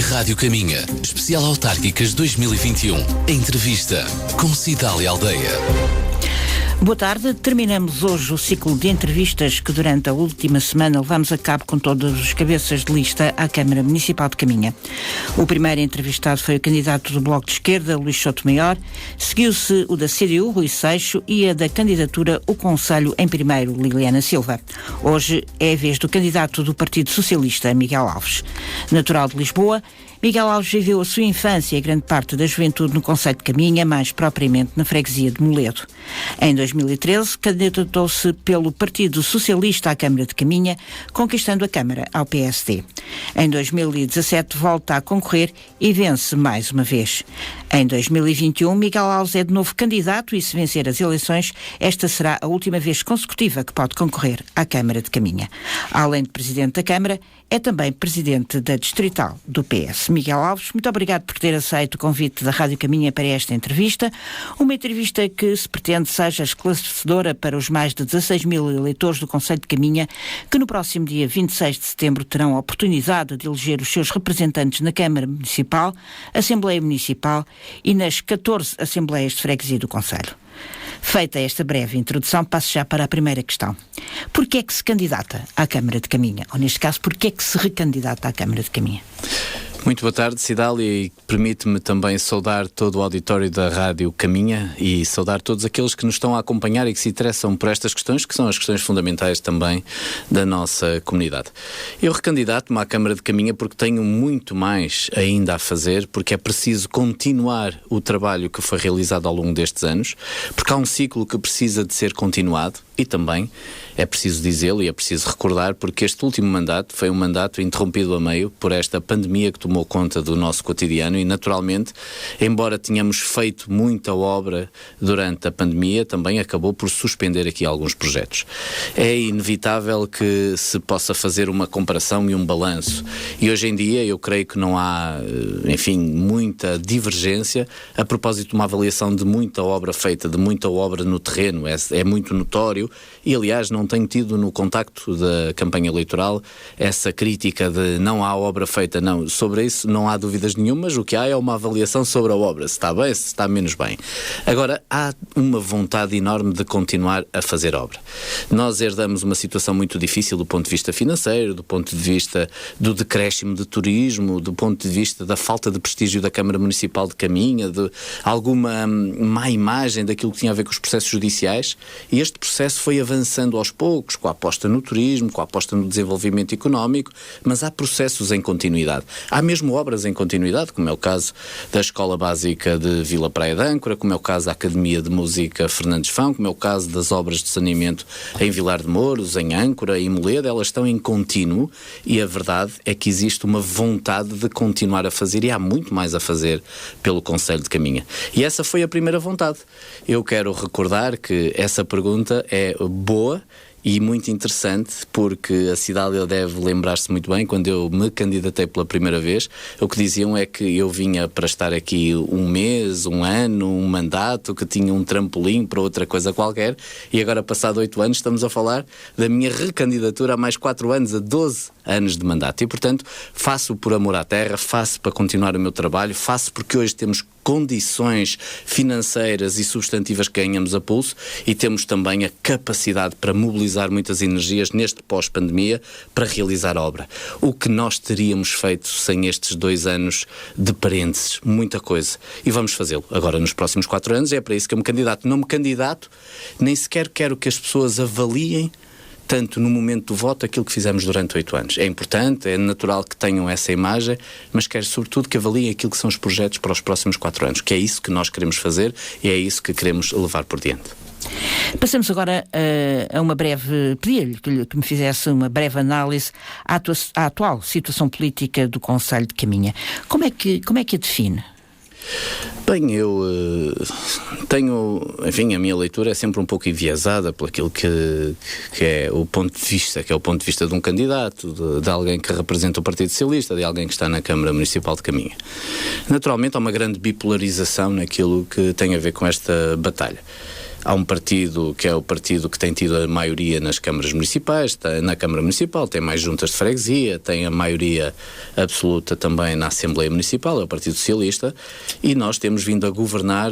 Rádio Caminha, especial Autárquicas 2021. Entrevista com Cidália Aldeia. Boa tarde. Terminamos hoje o ciclo de entrevistas que durante a última semana levamos a cabo com todos os cabeças de lista à Câmara Municipal de Caminha. O primeiro entrevistado foi o candidato do Bloco de Esquerda, Luís Sotomayor. Seguiu-se o da CDU, Rui Seixo, e a da candidatura O Conselho em primeiro, Liliana Silva. Hoje é a vez do candidato do Partido Socialista, Miguel Alves. Natural de Lisboa, Miguel Alves viveu a sua infância e grande parte da juventude no concelho de Caminha, mais propriamente na freguesia de Moledo. Em 2013, candidatou-se pelo Partido Socialista à Câmara de Caminha, conquistando a Câmara ao PSD. Em 2017, volta a concorrer e vence mais uma vez. Em 2021, Miguel Alves é de novo candidato e, se vencer as eleições, esta será a última vez consecutiva que pode concorrer à Câmara de Caminha. Além de Presidente da Câmara, é também Presidente da Distrital do PS. Miguel Alves, muito obrigado por ter aceito o convite da Rádio Caminha para esta entrevista. Uma entrevista que se pretende seja esclarecedora para os mais de 16 mil eleitores do concelho de Caminha, que no próximo dia 26 de setembro terão a oportunidade de eleger os seus representantes na Câmara Municipal, Assembleia Municipal e nas 14 Assembleias de Freguesia do concelho. Feita esta breve introdução, passo já para a primeira questão. Porquê é que se candidata à Câmara de Caminha? Ou, neste caso, porquê é que se recandidata à Câmara de Caminha? Muito boa tarde, Cidália, e permite-me também saudar todo o auditório da Rádio Caminha e saudar todos aqueles que nos estão a acompanhar e que se interessam por estas questões, que são as questões fundamentais também da nossa comunidade. Eu recandidato-me à Câmara de Caminha porque tenho muito mais ainda a fazer, porque é preciso continuar o trabalho que foi realizado ao longo destes anos, porque há um ciclo que precisa de ser continuado e também é preciso dizê-lo e é preciso recordar, porque este último mandato foi um mandato interrompido a meio por esta pandemia que tomou conta do nosso cotidiano e, naturalmente, embora tenhamos feito muita obra durante a pandemia, também acabou por suspender aqui alguns projetos. É inevitável que se possa fazer uma comparação e um balanço. E hoje em dia eu creio que não há, enfim, muita divergência a propósito de uma avaliação de muita obra feita, de muita obra no terreno. É muito notório e, aliás, não tenho tido no contacto da campanha eleitoral essa crítica de não há obra feita. Não, sobre isso não há dúvidas nenhumas. O que há é uma avaliação sobre a obra, se está bem, se está menos bem. Agora, há uma vontade enorme de continuar a fazer obra. Nós herdamos uma situação muito difícil do ponto de vista financeiro, do ponto de vista do decréscimo de turismo, do ponto de vista da falta de prestígio da Câmara Municipal de Caminha, de alguma má imagem daquilo que tinha a ver com os processos judiciais, e este processo foi avançando aos poucos, com a aposta no turismo, com a aposta no desenvolvimento económico, mas há processos em continuidade. Há mesmo obras em continuidade, como é o caso da Escola Básica de Vila Praia de Âncora, como é o caso da Academia de Música Fernandes Fão, como é o caso das obras de saneamento em Vilar de Mouros, em Âncora e Moledo. Elas estão em contínuo e a verdade é que existe uma vontade de continuar a fazer e há muito mais a fazer pelo concelho de Caminha. E essa foi a primeira vontade. Eu quero recordar que essa pergunta é boa e muito interessante, porque a Cidália deve lembrar-se muito bem, quando eu me candidatei pela primeira vez, o que diziam é que eu vinha para estar aqui um mês, um ano, um mandato, que tinha um trampolim para outra coisa qualquer, e agora, passado 8 anos, estamos a falar da minha recandidatura há mais 4 anos, a 12 anos de mandato. E, portanto, faço por amor à terra, faço para continuar o meu trabalho, faço porque hoje temos condições financeiras e substantivas que ganhamos a pulso e temos também a capacidade para mobilizar muitas energias neste pós-pandemia para realizar a obra. O que nós teríamos feito sem estes 2 anos de parênteses? Muita coisa. E vamos fazê-lo agora nos próximos 4 anos. É para isso que eu me candidato. Não me candidato, nem sequer quero que as pessoas avaliem tanto no momento do voto aquilo que fizemos durante 8 anos. É importante, é natural que tenham essa imagem, mas quero sobretudo que avaliem aquilo que são os projetos para os próximos 4 anos, que é isso que nós queremos fazer e é isso que queremos levar por diante. Passamos agora a uma breve... Pedir-lhe que me fizesse uma breve análise à atual situação política do concelho de Caminha. Como é que a define? Bem, eu tenho, enfim, a minha leitura é sempre um pouco enviesada por aquilo que é o ponto de vista, que é o ponto de vista de um candidato, de alguém que representa o Partido Socialista, de alguém que está na Câmara Municipal de Caminha. Naturalmente há uma grande bipolarização naquilo que tem a ver com esta batalha. Há um partido que é o partido que tem tido a maioria nas câmaras municipais, na Câmara Municipal, tem mais juntas de freguesia, tem a maioria absoluta também na Assembleia Municipal, é o Partido Socialista, e nós temos vindo a governar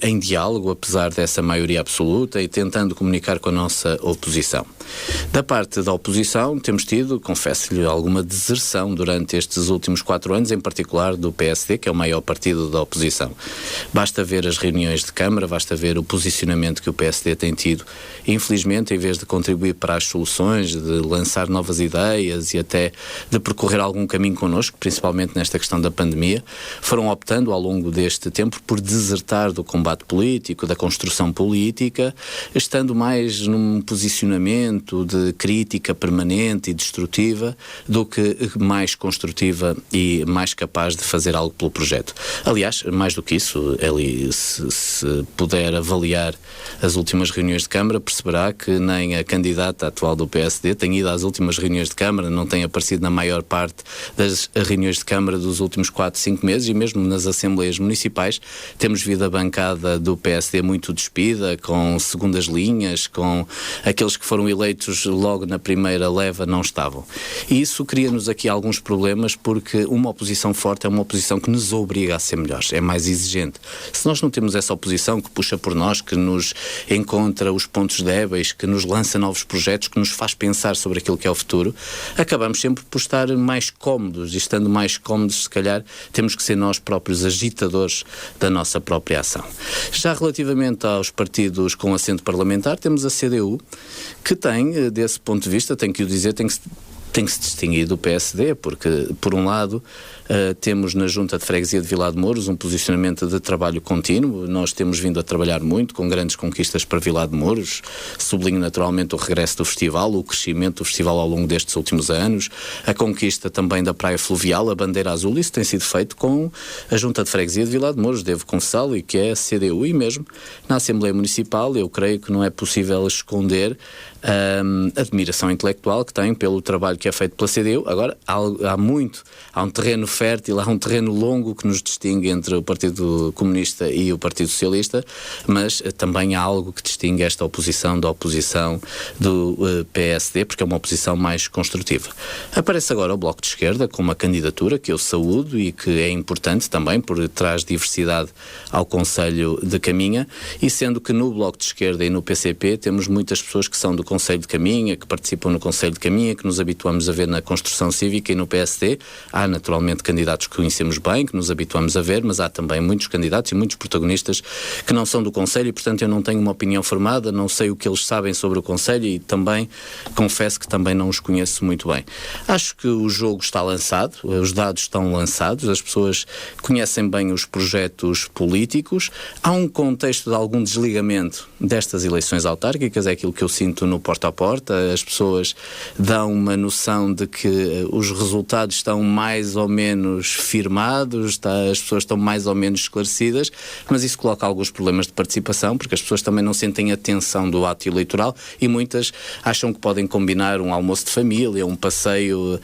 em diálogo, apesar dessa maioria absoluta, e tentando comunicar com a nossa oposição. Da parte da oposição, temos tido, confesso-lhe, alguma deserção durante estes últimos 4 anos, em particular do PSD, que é o maior partido da oposição. Basta ver as reuniões de Câmara, basta ver o posicionamento que o PSD tem tido. Infelizmente, em vez de contribuir para as soluções, de lançar novas ideias e até de percorrer algum caminho connosco, principalmente nesta questão da pandemia, foram optando ao longo deste tempo por desertar do combate político, da construção política, estando mais num posicionamento de crítica permanente e destrutiva do que mais construtiva e mais capaz de fazer algo pelo projeto. Aliás, mais do que isso, Eli, se puder avaliar as últimas reuniões de Câmara, perceberá que nem a candidata atual do PSD tem ido às últimas reuniões de Câmara, não tem aparecido na maior parte das reuniões de Câmara dos últimos 4, 5 meses, e mesmo nas Assembleias Municipais temos visto a bancada do PSD muito despida, com segundas linhas, com aqueles que foram eleitos logo na primeira leva não estavam. E isso cria-nos aqui alguns problemas, porque uma oposição forte é uma oposição que nos obriga a ser melhores, é mais exigente. Se nós não temos essa oposição que puxa por nós, que nos encontra os pontos débeis, que nos lança novos projetos, que nos faz pensar sobre aquilo que é o futuro, acabamos sempre por estar mais cómodos, e estando mais cómodos, se calhar, temos que ser nós próprios agitadores da nossa própria ação. Já relativamente aos partidos com assento parlamentar, temos a CDU, que tem, desse ponto de vista, tenho que o dizer, tem que se distinguir do PSD, porque, por um lado, temos na Junta de Freguesia de Vilar de Mouros um posicionamento de trabalho contínuo. Nós temos vindo a trabalhar muito, com grandes conquistas para Vilar de Mouros. Sublinho naturalmente o regresso do festival, o crescimento do festival ao longo destes últimos anos, a conquista também da Praia Fluvial, a Bandeira Azul. Isso tem sido feito com a Junta de Freguesia de Vilar de Mouros, devo confessá-lo, e que é a CDU, e mesmo na Assembleia Municipal eu creio que não é possível esconder a admiração intelectual que tem pelo trabalho que é feito pela CDU. Agora, há um terreno fértil, há um terreno longo que nos distingue entre o Partido Comunista e o Partido Socialista, mas também há algo que distingue esta oposição da oposição do PSD, porque é uma oposição mais construtiva. Aparece agora o Bloco de Esquerda com uma candidatura que eu saúdo e que é importante também, por traz diversidade ao Conselho de Caminha, e sendo que no Bloco de Esquerda e no PCP temos muitas pessoas que são do Conselho de Caminha, que participam no Conselho de Caminha, que nos habituamos a ver na construção cívica, e no PSD há naturalmente candidatos que conhecemos bem, que nos habituamos a ver, mas há também muitos candidatos e muitos protagonistas que não são do Conselho, e portanto eu não tenho uma opinião formada, não sei o que eles sabem sobre o Conselho, e também confesso que também não os conheço muito bem. Acho que o jogo está lançado, os dados estão lançados, as pessoas conhecem bem os projetos políticos, há um contexto de algum desligamento destas eleições autárquicas, é aquilo que eu sinto no porta a porta, as pessoas dão uma noção de que os resultados estão mais ou menos firmados, as pessoas estão mais ou menos esclarecidas, mas isso coloca alguns problemas de participação, porque as pessoas também não sentem a tensão do ato eleitoral, e muitas acham que podem combinar um almoço de família, um passeio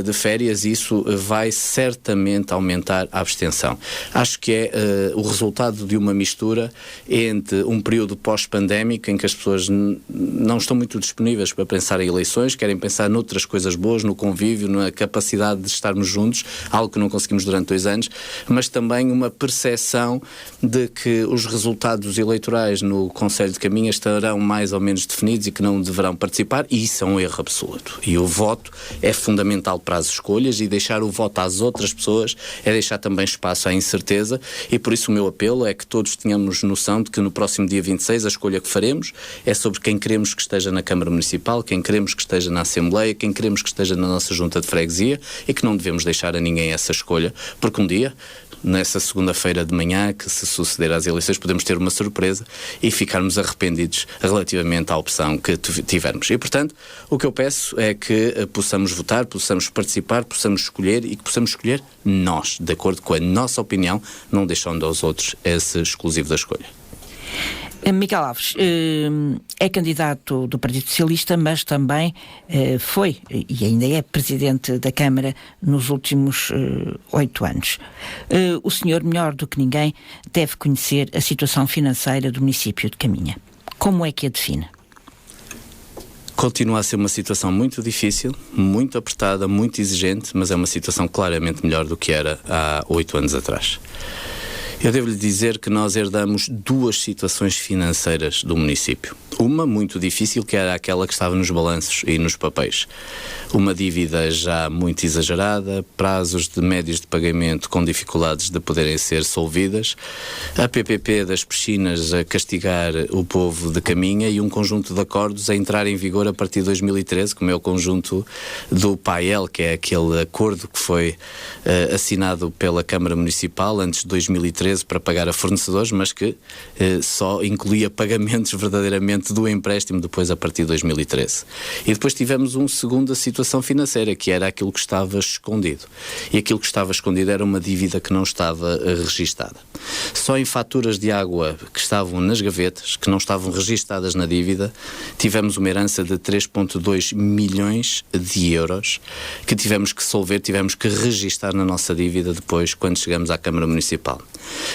de férias, e isso vai certamente aumentar a abstenção. Acho que é o resultado de uma mistura entre um período pós-pandémico em que as pessoas não estão muito disponíveis para pensar em eleições, querem pensar noutras coisas boas, no convívio, na capacidade de estarmos juntos, algo que não conseguimos durante 2 anos, mas também uma percepção de que os resultados eleitorais no Conselho de Caminha estarão mais ou menos definidos e que não deverão participar, e isso é um erro absoluto. E o voto é fundamental para as escolhas, e deixar o voto às outras pessoas é deixar também espaço à incerteza, e por isso o meu apelo é que todos tenhamos noção de que no próximo dia 26 a escolha que faremos é sobre quem queremos que esteja na Câmara Municipal, quem queremos que esteja na Assembleia, quem queremos que esteja na nossa Junta de Freguesia, e que não devemos deixar a ninguém essa escolha, porque um dia, nessa segunda-feira de manhã, que se suceder às eleições, podemos ter uma surpresa e ficarmos arrependidos relativamente à opção que tivermos. E, portanto, o que eu peço é que possamos votar, possamos participar, possamos escolher, e que possamos escolher nós, de acordo com a nossa opinião, não deixando aos outros esse exclusivo da escolha. Miguel Alves é candidato do Partido Socialista, mas também foi e ainda é presidente da Câmara nos últimos 8 anos. O senhor, melhor do que ninguém, deve conhecer a situação financeira do município de Caminha. Como é que a define? Continua a ser uma situação muito difícil, muito apertada, muito exigente, mas é uma situação claramente melhor do que era há 8 anos atrás. Eu devo-lhe dizer que nós herdamos 2 situações financeiras do município. Uma muito difícil, que era aquela que estava nos balanços e nos papéis. Uma dívida já muito exagerada, prazos de médios de pagamento com dificuldades de poderem ser solvidas, a PPP das piscinas a castigar o povo de Caminha e um conjunto de acordos a entrar em vigor a partir de 2013, como é o conjunto do PAEL, que é aquele acordo que foi assinado pela Câmara Municipal antes de 2013 para pagar a fornecedores, mas que só incluía pagamentos verdadeiramente do empréstimo depois a partir de 2013. E depois tivemos uma segunda situação financeira, que era aquilo que estava escondido. E aquilo que estava escondido era uma dívida que não estava registada. Só em faturas de água que estavam nas gavetas, que não estavam registadas na dívida, tivemos uma herança de 3,2 milhões de euros que tivemos que solver, tivemos que registar na nossa dívida depois, quando chegamos à Câmara Municipal.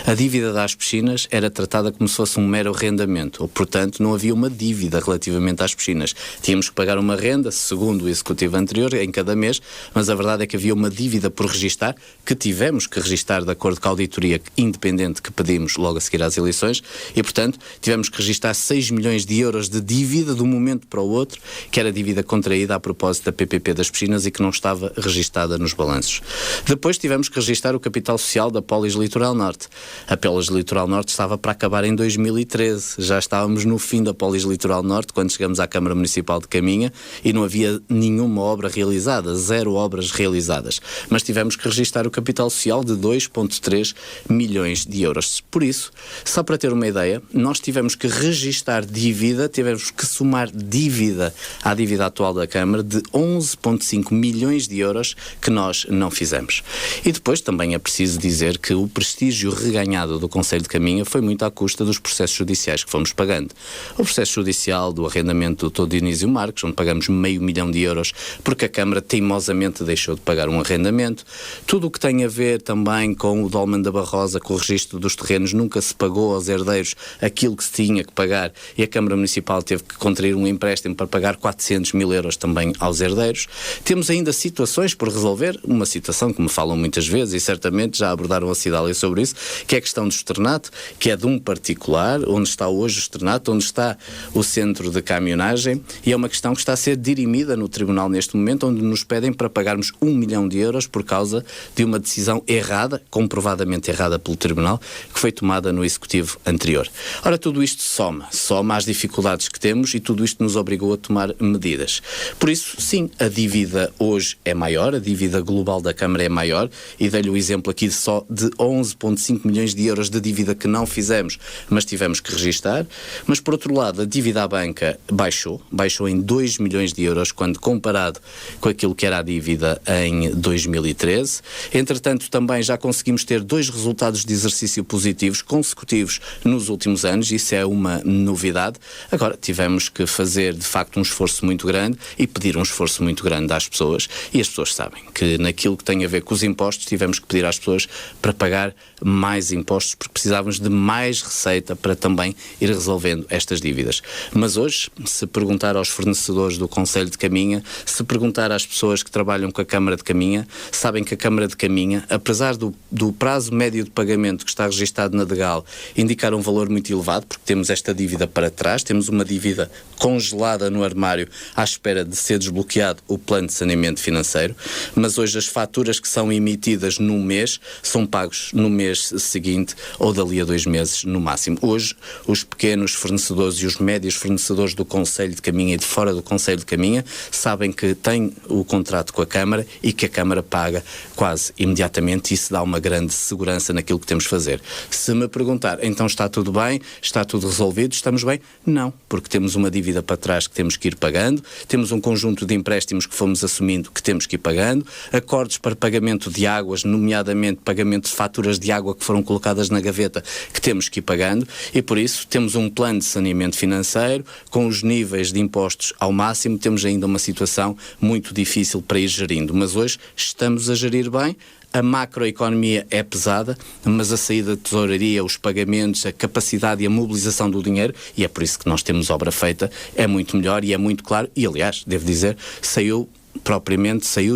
A dívida das piscinas era tratada como se fosse um mero arrendamento, ou, portanto, não havia uma dívida relativamente às piscinas. Tínhamos que pagar uma renda, segundo o executivo anterior, em cada mês, mas a verdade é que havia uma dívida por registar, que tivemos que registar de acordo com a auditoria independente que pedimos logo a seguir às eleições, e, portanto, tivemos que registar 6 milhões de euros de dívida de um momento para o outro, que era dívida contraída a propósito da PPP das piscinas e que não estava registada nos balanços. Depois tivemos que registar o capital social da Polis Litoral Norte. A Polis Litoral Norte estava para acabar em 2013. Já estávamos no fim da Polis Litoral Norte, quando chegamos à Câmara Municipal de Caminha, e não havia nenhuma obra realizada, 0 obras realizadas. Mas tivemos que registar o capital social de 2,3 milhões de euros. Por isso, só para ter uma ideia, nós tivemos que registar dívida, tivemos que somar dívida à dívida atual da Câmara de 11,5 milhões de euros que nós não fizemos. E depois também é preciso dizer que o prestígio reganhado do Conselho de Caminha foi muito à custa dos processos judiciais que fomos pagando. O processo judicial do arrendamento do Dr. Dionísio Marques, onde pagamos meio milhão de euros porque a Câmara teimosamente deixou de pagar um arrendamento. Tudo o que tem a ver também com o Dolmen da Barrosa, com o registro dos terrenos, nunca se pagou aos herdeiros aquilo que se tinha que pagar e a Câmara Municipal teve que contrair um empréstimo para pagar 400 mil euros também aos herdeiros. Temos ainda situações por resolver, uma situação que me falam muitas vezes e certamente já abordaram a Cidália sobre isso, que é a questão do externato, que é de um particular, onde está hoje o externato, onde está o centro de caminhonagem, e é uma questão que está a ser dirimida no Tribunal neste momento, onde nos pedem para pagarmos 1 milhão de euros por causa de uma decisão errada, comprovadamente errada pelo Tribunal, que foi tomada no Executivo anterior. Ora, tudo isto soma às dificuldades que temos e tudo isto nos obrigou a tomar medidas. Por isso, sim, a dívida hoje é maior, a dívida global da Câmara é maior, e dei-lhe o exemplo aqui só de 11,5 milhões de euros de dívida que não fizemos, mas tivemos que registar. Mas, por outro lado, a dívida à banca baixou em 2 milhões de euros quando comparado com aquilo que era a dívida em 2013. Entretanto, também já conseguimos ter 2 resultados de exercício positivos consecutivos nos últimos anos, isso é uma novidade. Agora, tivemos que fazer, de facto, um esforço muito grande e pedir um esforço muito grande às pessoas, e as pessoas sabem que naquilo que tem a ver com os impostos, tivemos que pedir às pessoas para pagar mais impostos, porque precisávamos de mais receita para também ir resolvendo estas dívidas. Mas hoje, se perguntar aos fornecedores do Conselho de Caminha, se perguntar às pessoas que trabalham com a Câmara de Caminha, sabem que a Câmara de Caminha, apesar do prazo médio de pagamento que está registado na DGAL indicar um valor muito elevado, porque temos esta dívida para trás, temos uma dívida congelada no armário à espera de ser desbloqueado o plano de saneamento financeiro, mas hoje as faturas que são emitidas num mês são pagos no mês seguinte ou dali a 2 meses no máximo. Hoje, os pequenos fornecedores e os médios fornecedores do Conselho de Caminha e de fora do Conselho de Caminha sabem que têm o contrato com a Câmara e que a Câmara paga quase imediatamente, e isso dá uma grande segurança naquilo que temos de fazer. Se me perguntar, então está tudo bem? Está tudo resolvido? Estamos bem? Não, porque temos uma dívida para trás que temos que ir pagando, temos um conjunto de empréstimos que fomos assumindo que temos que ir pagando, acordos para pagamento de águas, nomeadamente pagamento de faturas de água que foram colocadas na gaveta, que temos que ir pagando, e por isso temos um plano de saneamento financeiro com os níveis de impostos ao máximo. Temos ainda uma situação muito difícil para ir gerindo, mas hoje estamos a gerir bem, A macroeconomia é pesada, mas a saída da tesouraria, os pagamentos, a capacidade e a mobilização do dinheiro, e é por isso que nós temos obra feita, é muito melhor e é muito claro, e aliás, devo dizer, saiu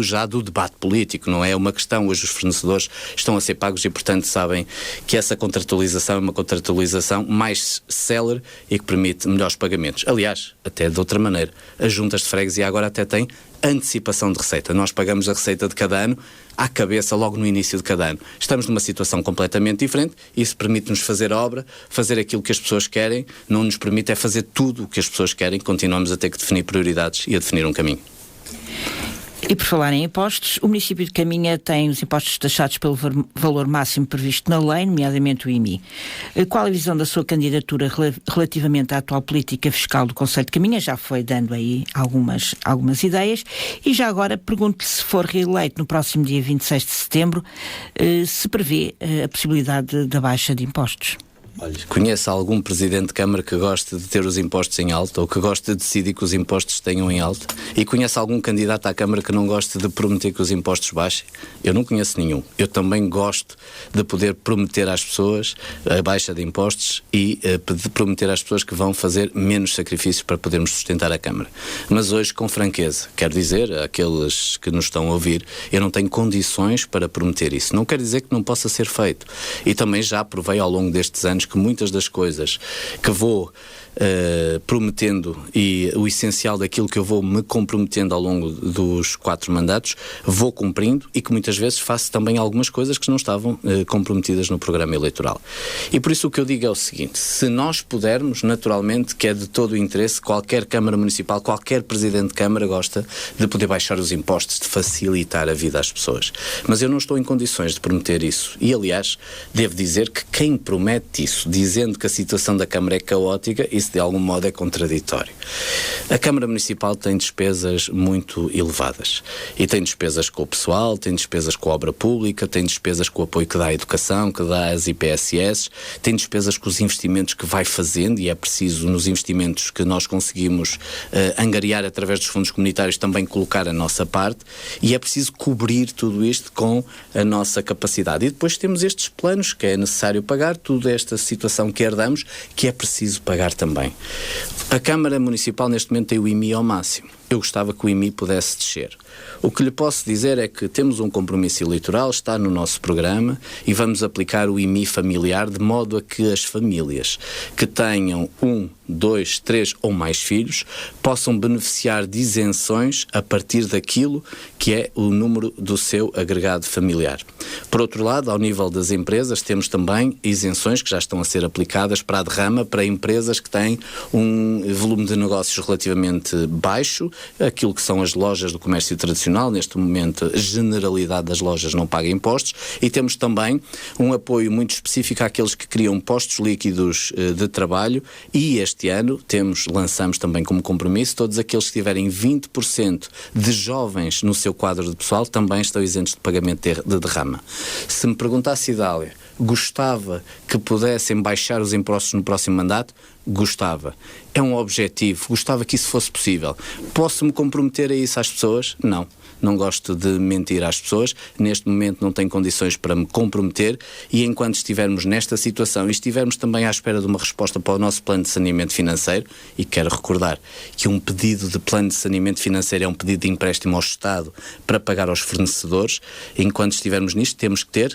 já do debate político, não é uma questão, hoje os fornecedores estão a ser pagos e portanto sabem que essa contratualização é uma contratualização mais célere e que permite melhores pagamentos. Aliás, até de outra maneira, as juntas de freguesia agora até têm antecipação de receita. Nós pagamos a receita de cada ano à cabeça logo no início de cada ano. Estamos numa situação completamente diferente, isso permite-nos fazer a obra, fazer aquilo que as pessoas querem, não nos permite é fazer tudo o que as pessoas querem, continuamos a ter que definir prioridades e a definir um caminho. E por falar em impostos, o município de Caminha tem os impostos taxados pelo valor máximo previsto na lei, nomeadamente o IMI. Qual a visão da sua candidatura relativamente à atual política fiscal do Concelho de Caminha? Já foi dando aí algumas ideias. E já agora pergunto-lhe, se for reeleito no próximo dia 26 de setembro, se prevê a possibilidade da baixa de impostos. Olha, conhece algum Presidente de Câmara que goste de ter os impostos em alta ou que goste de decidir que os impostos tenham em alta? E conhece algum candidato à Câmara que não goste de prometer que os impostos baixem? Eu não conheço nenhum. Eu também gosto de poder prometer às pessoas a baixa de impostos e de prometer às pessoas que vão fazer menos sacrifícios para podermos sustentar a Câmara. Mas hoje, com franqueza, quero dizer àqueles que nos estão a ouvir, eu não tenho condições para prometer isso. Não quer dizer que não possa ser feito. E também já provei ao longo destes anos que muitas das coisas que vou prometendo e o essencial daquilo que eu vou me comprometendo ao longo dos 4 mandatos, vou cumprindo e que muitas vezes faço também algumas coisas que não estavam comprometidas no programa eleitoral. E por isso o que eu digo é o seguinte: se nós pudermos, naturalmente, que é de todo o interesse, qualquer Câmara Municipal, qualquer Presidente de Câmara gosta de poder baixar os impostos, de facilitar a vida às pessoas. Mas eu não estou em condições de prometer isso. E, aliás, devo dizer que quem promete isso, dizendo que a situação da Câmara é caótica, isso de algum modo é contraditório. A Câmara Municipal tem despesas muito elevadas. E tem despesas com o pessoal, tem despesas com a obra pública, tem despesas com o apoio que dá à educação, que dá às IPSS, tem despesas com os investimentos que vai fazendo, e é preciso, nos investimentos que nós conseguimos angariar através dos fundos comunitários, também colocar a nossa parte, e é preciso cobrir tudo isto com a nossa capacidade. E depois temos estes planos que é necessário pagar, toda esta situação que herdamos, que é preciso pagar também. A Câmara Municipal neste momento tem o IMI ao máximo. Eu gostava que o IMI pudesse descer. O que lhe posso dizer é que temos um compromisso eleitoral, está no nosso programa, e vamos aplicar o IMI familiar de modo a que as famílias que tenham 1, 2, 3 ou mais filhos possam beneficiar de isenções a partir daquilo que é o número do seu agregado familiar. Por outro lado, ao nível das empresas, temos também isenções que já estão a ser aplicadas para a derrama para empresas que têm um volume de negócios relativamente baixo, aquilo que são as lojas do comércio tradicional. Neste momento, a generalidade das lojas não paga impostos, e temos também um apoio muito específico àqueles que criam postos líquidos de trabalho, e este ano lançamos também como compromisso, todos aqueles que tiverem 20% de jovens no seu quadro de pessoal também estão isentos de pagamento de derrama. Se me perguntasse, Idália, gostava que pudessem baixar os impostos no próximo mandato? Gostava. É um objetivo. Gostava que isso fosse possível. Posso-me comprometer a isso às pessoas? Não. Não gosto de mentir às pessoas. Neste momento não tenho condições para me comprometer, e enquanto estivermos nesta situação e estivermos também à espera de uma resposta para o nosso plano de saneamento financeiro, e quero recordar que um pedido de plano de saneamento financeiro é um pedido de empréstimo ao Estado para pagar aos fornecedores, enquanto estivermos nisto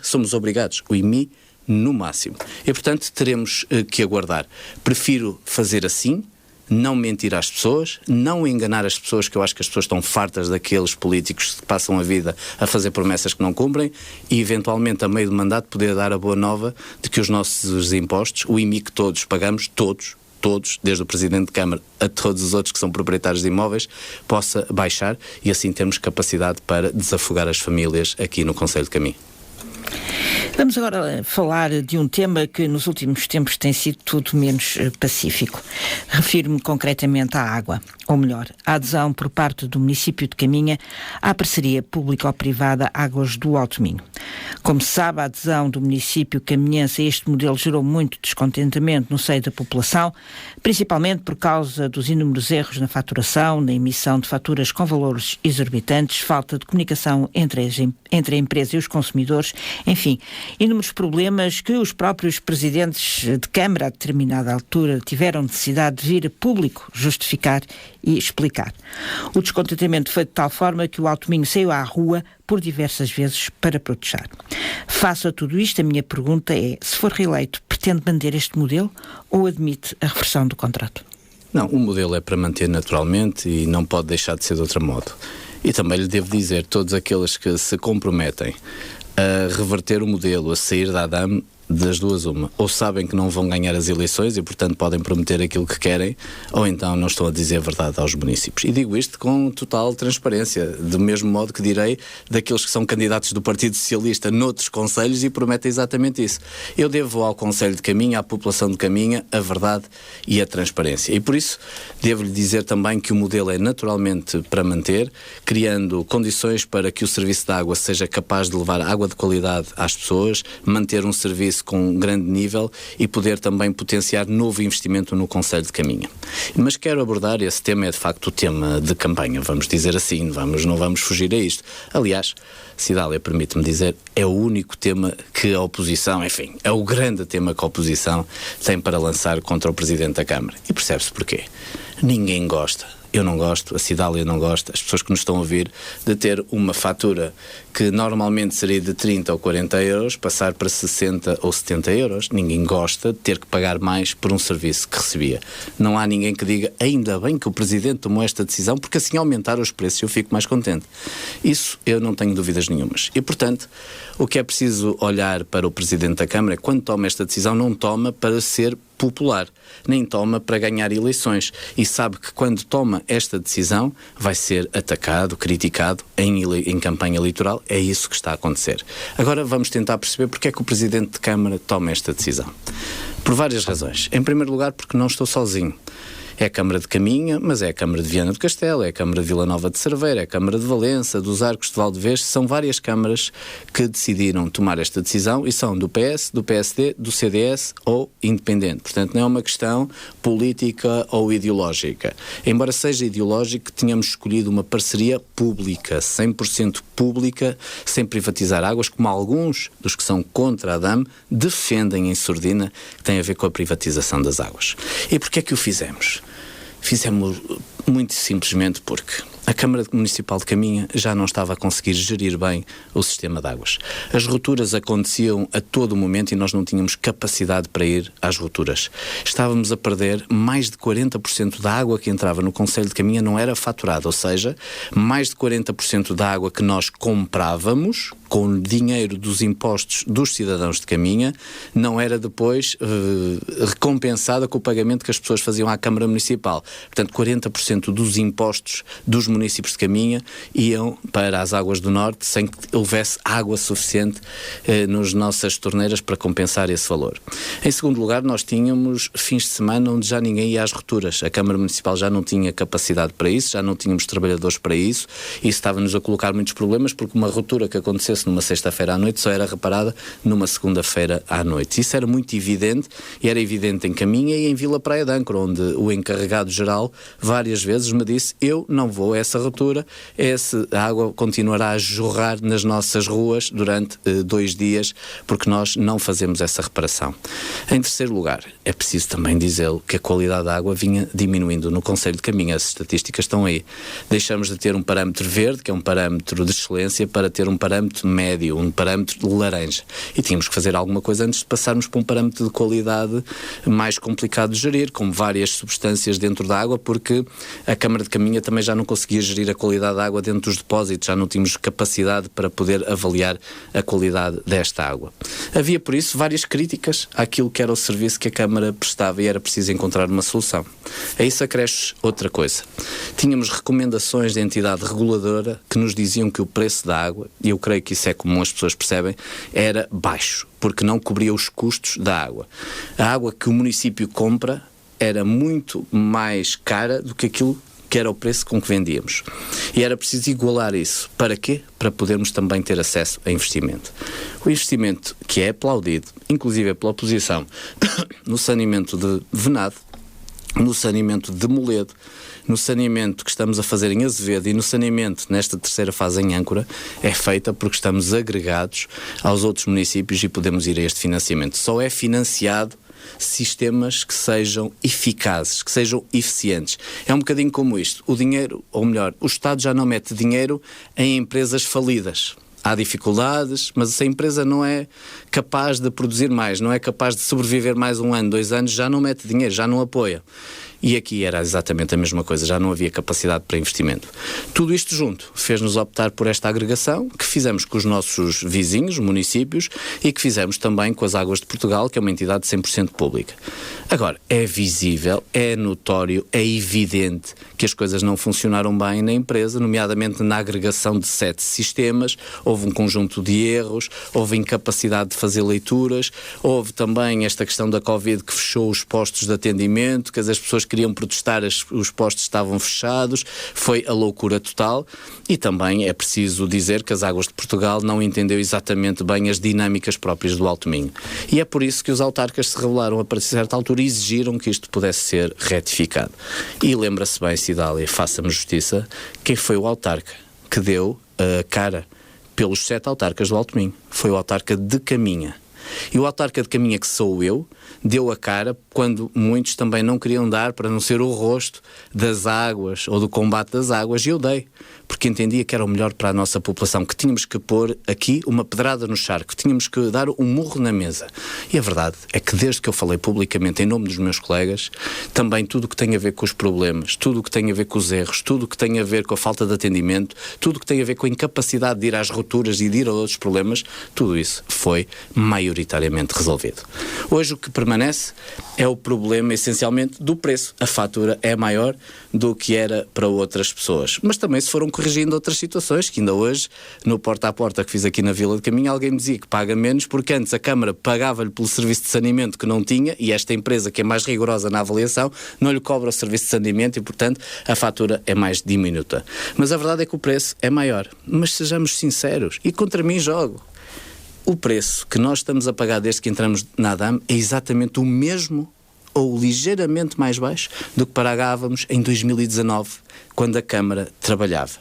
somos obrigados, o IMI no máximo. E portanto teremos que aguardar. Prefiro fazer assim, não mentir às pessoas, não enganar as pessoas, que eu acho que as pessoas estão fartas daqueles políticos que passam a vida a fazer promessas que não cumprem, e eventualmente a meio do mandato poder dar a boa nova de que os nossos impostos, o IMI que todos pagamos, todos, desde o Presidente de Câmara a todos os outros que são proprietários de imóveis, possa baixar, e assim termos capacidade para desafogar as famílias aqui no Concelho de Caminha. Vamos agora falar de um tema que nos últimos tempos tem sido tudo menos pacífico. Refiro-me concretamente à água, ou melhor, à adesão por parte do município de Caminha à parceria público-privada Águas do Alto Minho. Como se sabe, a adesão do município caminhense a este modelo gerou muito descontentamento no seio da população, principalmente por causa dos inúmeros erros na faturação, na emissão de faturas com valores exorbitantes, falta de comunicação entre a empresa e os consumidores, enfim, inúmeros problemas que os próprios presidentes de Câmara, a determinada altura, tiveram necessidade de vir a público justificar e explicar. O descontentamento foi de tal forma que o Alto Minho saiu à rua por diversas vezes para protestar. Face a tudo isto, a minha pergunta é: se for reeleito, pretende manter este modelo ou admite a reversão do contrato? Não, o modelo é para manter naturalmente e não pode deixar de ser de outro modo. E também lhe devo dizer, todos aqueles que se comprometem a reverter o modelo, a sair da ADAM, das duas uma, ou sabem que não vão ganhar as eleições e portanto podem prometer aquilo que querem, ou então não estão a dizer a verdade aos municípios. E digo isto com total transparência, do mesmo modo que direi daqueles que são candidatos do Partido Socialista noutros concelhos e prometem exatamente isso. Eu devo ao Concelho de Caminha, à população de Caminha, a verdade e a transparência. E por isso devo-lhe dizer também que o modelo é naturalmente para manter, criando condições para que o serviço de água seja capaz de levar água de qualidade às pessoas, manter um serviço com um grande nível e poder também potenciar novo investimento no Concelho de Caminha. Mas quero abordar, esse tema é de facto o tema de campanha, vamos dizer assim, não vamos fugir a isto. Aliás, Cidália, permite-me dizer, é o único tema que a oposição, enfim, é o grande tema que a oposição tem para lançar contra o Presidente da Câmara. E percebe-se porquê. Ninguém gosta. Eu não gosto, a Cidália não gosta, as pessoas que nos estão a ouvir, de ter uma fatura que normalmente seria de 30 ou 40 euros, passar para 60 ou 70 euros. Ninguém gosta de ter que pagar mais por um serviço que recebia. Não há ninguém que diga, ainda bem que o Presidente tomou esta decisão, porque assim aumentar os preços eu fico mais contente. Isso eu não tenho dúvidas nenhumas. E, portanto, o que é preciso olhar para o Presidente da Câmara é, quando toma esta decisão, não toma para ser popular, nem toma para ganhar eleições, e sabe que quando toma esta decisão vai ser atacado, criticado em campanha eleitoral. É isso que está a acontecer. Agora vamos tentar perceber porque é que o Presidente de Câmara toma esta decisão. Por várias razões. Em primeiro lugar, porque não estou sozinho. É a Câmara de Caminha, mas é a Câmara de Viana do Castelo, é a Câmara de Vila Nova de Cerveira, é a Câmara de Valença, dos Arcos de Valdevez. São várias câmaras que decidiram tomar esta decisão e são do PS, do PSD, do CDS ou independente. Portanto, não é uma questão política ou ideológica. Embora seja ideológico, tínhamos escolhido uma parceria pública, 100% pública, sem privatizar águas, como alguns dos que são contra a DAM defendem em surdina, que tem a ver com a privatização das águas. E porquê é que o fizemos? Fizemos muito simplesmente porque a Câmara Municipal de Caminha já não estava a conseguir gerir bem o sistema de águas. As rupturas aconteciam a todo momento e nós não tínhamos capacidade para ir às rupturas. Estávamos a perder mais de 40% da água que entrava no Concelho de Caminha não era faturada, ou seja, mais de 40% da água que nós comprávamos com o dinheiro dos impostos dos cidadãos de Caminha não era depois recompensada com o pagamento que as pessoas faziam à Câmara Municipal. Portanto, 40% dos impostos dos municípios de Caminha iam para as águas do Norte sem que houvesse água suficiente nas nossas torneiras para compensar esse valor. Em segundo lugar, nós tínhamos fins de semana onde já ninguém ia às rupturas. A Câmara Municipal já não tinha capacidade para isso, já não tínhamos trabalhadores para isso, e isso estava-nos a colocar muitos problemas, porque uma ruptura que acontecesse numa sexta-feira à noite só era reparada numa segunda-feira à noite. Isso era muito evidente, e era evidente em Caminha e em Vila Praia de Âncora, onde o encarregado-geral várias vezes me disse: eu não vou a essa ruptura, a água continuará a jorrar nas nossas ruas durante 2 dias, porque nós não fazemos essa reparação. Em terceiro lugar, é preciso também dizê-lo que a qualidade da água vinha diminuindo no Concelho de Caminha. As estatísticas estão aí. Deixamos de ter um parâmetro verde, que é um parâmetro de excelência, para ter um parâmetro médio, um parâmetro de laranja. E tínhamos que fazer alguma coisa antes de passarmos para um parâmetro de qualidade mais complicado de gerir, com várias substâncias dentro da água, porque a Câmara de Caminha também já não conseguia gerir a qualidade da água dentro dos depósitos, já não tínhamos capacidade para poder avaliar a qualidade desta água. Havia, por isso, várias críticas àquilo que era o serviço que a Câmara prestava e era preciso encontrar uma solução. A isso acresce outra coisa. Tínhamos recomendações da entidade reguladora que nos diziam que o preço da água, e eu creio que isso isso é comum, as pessoas percebem, era baixo, porque não cobria os custos da água. A água que o município compra era muito mais cara do que aquilo que era o preço com que vendíamos. E era preciso igualar isso. Para quê? Para podermos também ter acesso a investimento. O investimento que é aplaudido, inclusive pela oposição, no saneamento de Venado, no saneamento de Moledo, no saneamento que estamos a fazer em Azevedo e no saneamento nesta terceira fase em Âncora, é feita porque estamos agregados aos outros municípios e podemos ir a este financiamento. Só é financiado sistemas que sejam eficazes, que sejam eficientes. É um bocadinho como isto. O dinheiro, ou melhor, o Estado já não mete dinheiro em empresas falidas. Há dificuldades, mas se a empresa não é capaz de produzir mais, não é capaz de sobreviver mais 1 ano, 2 anos, já não mete dinheiro, já não apoia. E aqui era exatamente a mesma coisa, já não havia capacidade para investimento. Tudo isto junto fez-nos optar por esta agregação, que fizemos com os nossos vizinhos, municípios, e que fizemos também com as Águas de Portugal, que é uma entidade 100% pública. Agora, é visível, é notório, é evidente que as coisas não funcionaram bem na empresa, nomeadamente na agregação de 7 sistemas. Houve um conjunto de erros, houve incapacidade de fazer leituras, houve também esta questão da Covid que fechou os postos de atendimento, que as pessoas queriam protestar, os postos estavam fechados, foi a loucura total. E também é preciso dizer que as Águas de Portugal não entendeu exatamente bem as dinâmicas próprias do Alto Minho. E é por isso que os autarcas se rebelaram a certa altura e exigiram que isto pudesse ser retificado. E lembra-se bem, Cidália, faça-me justiça, quem foi o autarca que deu a cara pelos 7 autarcas do Alto Minho? Foi o autarca de Caminha. E o autarca de Caminha, que sou eu, deu a cara quando muitos também não queriam dar, para não ser o rosto das águas ou do combate das águas, e eu dei, porque entendia que era o melhor para a nossa população, que tínhamos que pôr aqui uma pedrada no charco, tínhamos que dar um murro na mesa. E a verdade é que desde que eu falei publicamente em nome dos meus colegas, também tudo o que tem a ver com os problemas, tudo o que tem a ver com os erros, tudo o que tem a ver com a falta de atendimento, tudo o que tem a ver com a incapacidade de ir às rupturas e de ir a outros problemas, tudo isso foi maioritariamente resolvido. Hoje o que permanece é o problema essencialmente do preço. A fatura é maior do que era para outras pessoas. Mas também se foram corrigindo outras situações, que ainda hoje, no porta a porta que fiz aqui na Vila de Caminha, alguém me dizia que paga menos porque antes a Câmara pagava-lhe pelo serviço de saneamento que não tinha, e esta empresa, que é mais rigorosa na avaliação, não lhe cobra o serviço de saneamento e, portanto, a fatura é mais diminuta. Mas a verdade é que o preço é maior. Mas sejamos sinceros, e contra mim jogo. O preço que nós estamos a pagar desde que entramos na ADAM é exatamente o mesmo ou ligeiramente mais baixo do que pagávamos em 2019, quando a Câmara trabalhava.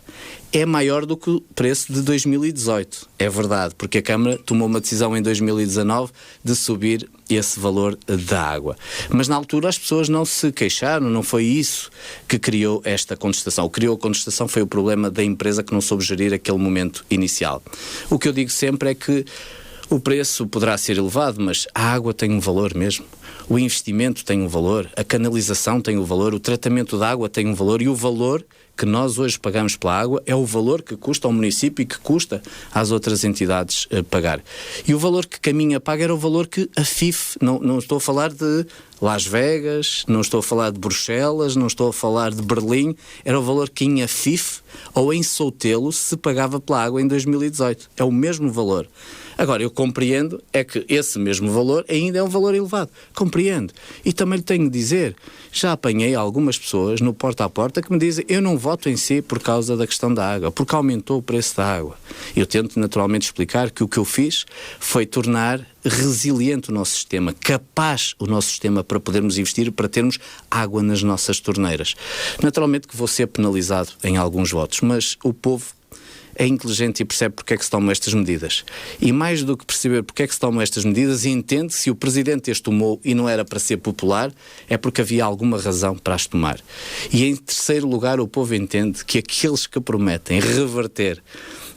É maior do que o preço de 2018, é verdade, porque a Câmara tomou uma decisão em 2019 de subir esse valor da água. Mas na altura as pessoas não se queixaram, não foi isso que criou esta contestação. O que criou a contestação foi o problema da empresa que não soube gerir aquele momento inicial. O que eu digo sempre é que o preço poderá ser elevado, mas a água tem um valor mesmo. O investimento tem um valor, a canalização tem um valor, o tratamento da água tem um valor, e o valor que nós hoje pagamos pela água é o valor que custa ao município e que custa às outras entidades pagar. E o valor que Caminha paga era o valor que a FIF, não estou a falar de Las Vegas, não estou a falar de Bruxelas, não estou a falar de Berlim, era o valor que em FIF ou em Soutelo se pagava pela água em 2018. É o mesmo valor. Agora, eu compreendo é que esse mesmo valor ainda é um valor elevado. Compreendo. E também lhe tenho de dizer, já apanhei algumas pessoas no porta a porta que me dizem: eu não voto em si por causa da questão da água, porque aumentou o preço da água. Eu tento naturalmente explicar que o que eu fiz foi tornar resiliente o nosso sistema, capaz o nosso sistema para podermos investir, para termos água nas nossas torneiras. Naturalmente que vou ser penalizado em alguns votos, mas o povo é inteligente e percebe porque é que se tomam estas medidas. E mais do que perceber porque é que se tomam estas medidas, entende se o Presidente as tomou e não era para ser popular, é porque havia alguma razão para as tomar. E em terceiro lugar, o povo entende que aqueles que prometem reverter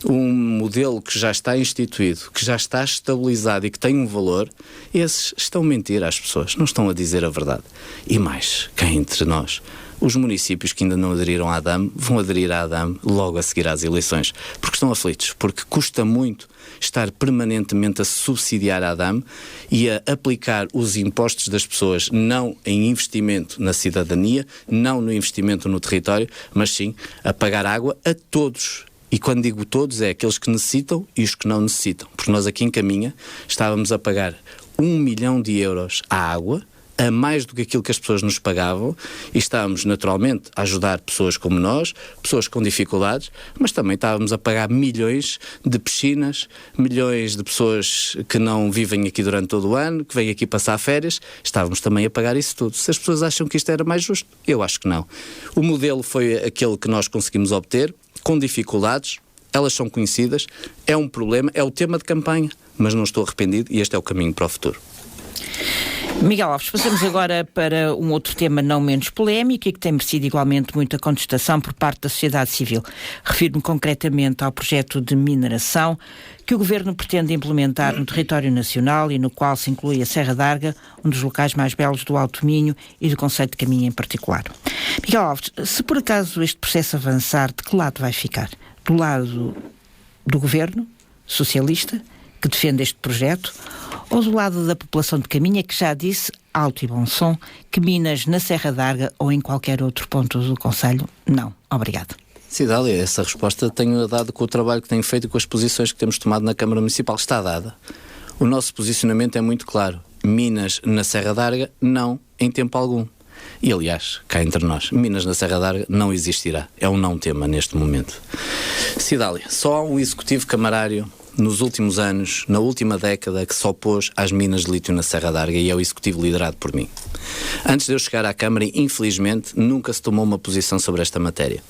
um modelo que já está instituído, que já está estabilizado e que tem um valor, esses estão a mentir às pessoas, não estão a dizer a verdade. E mais, cá entre nós, os municípios que ainda não aderiram à ADAM vão aderir à ADAM logo a seguir às eleições, porque estão aflitos, porque custa muito estar permanentemente a subsidiar a ADAM e a aplicar os impostos das pessoas não em investimento na cidadania, não no investimento no território, mas sim a pagar água a todos E quando digo todos, é aqueles que necessitam e os que não necessitam. Porque nós aqui em Caminha estávamos a pagar 1 milhão de euros à água, a mais do que aquilo que as pessoas nos pagavam, e estávamos naturalmente a ajudar pessoas como nós, pessoas com dificuldades, mas também estávamos a pagar milhões de piscinas, milhões de pessoas que não vivem aqui durante todo o ano, que vêm aqui passar férias, estávamos também a pagar isso tudo. Se as pessoas acham que isto era mais justo, eu acho que não. O modelo foi aquele que nós conseguimos obter, com dificuldades, elas são conhecidas, é um problema, é o tema de campanha, mas não estou arrependido e este é o caminho para o futuro. Miguel Alves, passamos agora para um outro tema não menos polémico e que tem merecido igualmente muita contestação por parte da sociedade civil. Refiro-me concretamente ao projeto de mineração que o Governo pretende implementar no território nacional e no qual se inclui a Serra d'Arga, um dos locais mais belos do Alto Minho e do concelho de Caminha em particular. Miguel Alves, se por acaso este processo avançar, de que lado vai ficar? Do lado do Governo socialista, que defende este projeto, ou do lado da população de Caminha, que já disse, alto e bom som, que minas na Serra d'Arga ou em qualquer outro ponto do concelho, não. Obrigado. Cidália, essa resposta tenho dado com o trabalho que tenho feito e com as posições que temos tomado na Câmara Municipal. Está dada. O nosso posicionamento é muito claro. Minas na Serra d'Arga, não, em tempo algum. E, aliás, cá entre nós, minas na Serra d'Arga não existirá. É um não tema neste momento. Cidália, só há um executivo camarário nos últimos anos, na última década, que se opôs às minas de lítio na Serra d'Arga, e é o executivo liderado por mim. Antes de eu chegar à Câmara, infelizmente, nunca se tomou uma posição sobre esta matéria.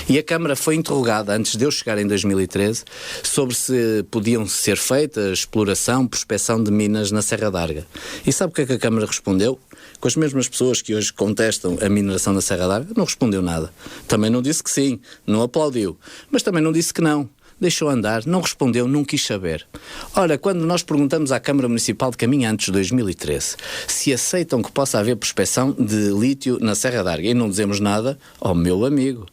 E a Câmara foi interrogada, antes de eu chegar em 2013, sobre se podiam ser feitas exploração, prospecção de minas na Serra d'Arga. E sabe o que é que a Câmara respondeu? Com as mesmas pessoas que hoje contestam a mineração na Serra d'Arga, não respondeu nada. Também não disse que sim, não aplaudiu, mas também não disse que não. Deixou andar, não respondeu, não quis saber. Ora, quando nós perguntamos à Câmara Municipal de Caminha antes de 2013 se aceitam que possa haver prospecção de lítio na Serra d'Arga e não dizemos nada, meu amigo,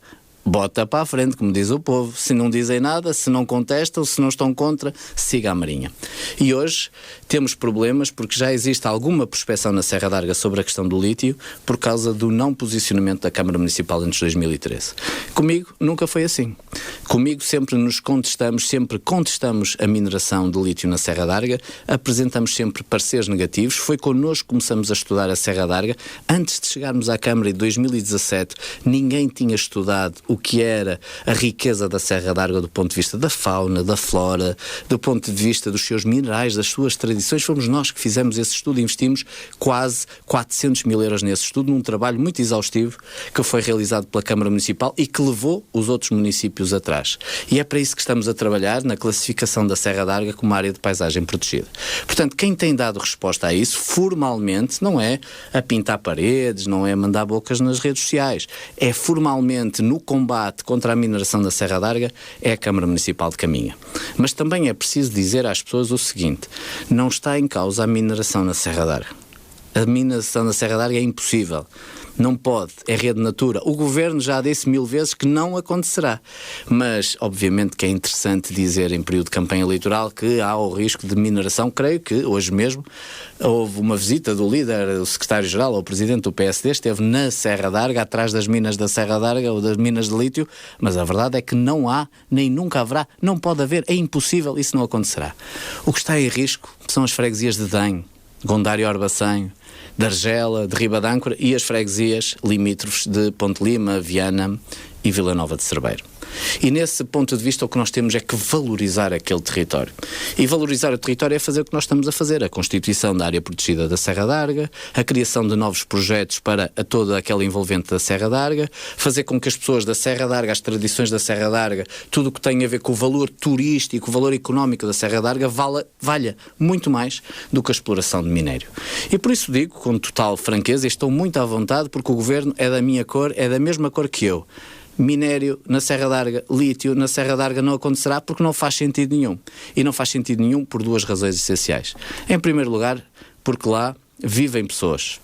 bota para a frente, como diz o povo. Se não dizem nada, se não contestam, se não estão contra, siga a marinha. E hoje temos problemas porque já existe alguma prospecção na Serra d'Arga sobre a questão do lítio por causa do não posicionamento da Câmara Municipal antes de 2013. Comigo nunca foi assim. Comigo sempre contestamos a mineração de lítio na Serra d'Arga, apresentamos sempre pareceres negativos. Foi connosco que começamos a estudar a Serra d'Arga. Antes de chegarmos à Câmara em 2017, ninguém tinha estudado o que era a riqueza da Serra d'Arga do ponto de vista da fauna, da flora, do ponto de vista dos seus minerais, das suas tradições. Fomos nós que fizemos esse estudo, investimos quase 400 mil euros nesse estudo, num trabalho muito exaustivo que foi realizado pela Câmara Municipal e que levou os outros municípios atrás. E é para isso que estamos a trabalhar na classificação da Serra d'Arga como área de paisagem protegida. Portanto, quem tem dado resposta a isso, formalmente, não é a pintar paredes, não é a mandar bocas nas redes sociais, é formalmente no combate contra a mineração da Serra d'Arga, é a Câmara Municipal de Caminha. Mas também é preciso dizer às pessoas o seguinte: não está em causa a mineração na Serra d'Arga. A mineração na Serra d'Arga é impossível. Não pode, é rede natura. O Governo já disse 1000 vezes que não acontecerá. Mas, obviamente, que é interessante dizer em período de campanha eleitoral que há o risco de mineração. Creio que, hoje mesmo, houve uma visita do líder, o secretário-geral, ou o presidente do PSD, esteve na Serra d'Arga, atrás das minas da Serra d'Arga, ou das minas de lítio, mas a verdade é que não há, nem nunca haverá, não pode haver, é impossível, isso não acontecerá. O que está em risco são as freguesias de Danho, Gondário Orbaçanho, de Argela, de Riba d'Âncora e as freguesias limítrofes de Ponte Lima, Viana e Vila Nova de Cerveiro. E nesse ponto de vista o que nós temos é que valorizar aquele território. E valorizar o território é fazer o que nós estamos a fazer: a constituição da área protegida da Serra d'Arga, a criação de novos projetos para toda aquela envolvente da Serra d'Arga, fazer com que as pessoas da Serra d'Arga, as tradições da Serra d'Arga, tudo o que tem a ver com o valor turístico, o valor económico da Serra d'Arga, valha muito mais do que a exploração de minério. E por isso digo, com total franqueza, e estou muito à vontade, porque o Governo é da minha cor, é da mesma cor que eu. Minério na Serra d'Arga, lítio na Serra d'Arga não acontecerá porque não faz sentido nenhum. E não faz sentido nenhum por duas razões essenciais. Em primeiro lugar, porque lá vivem pessoas.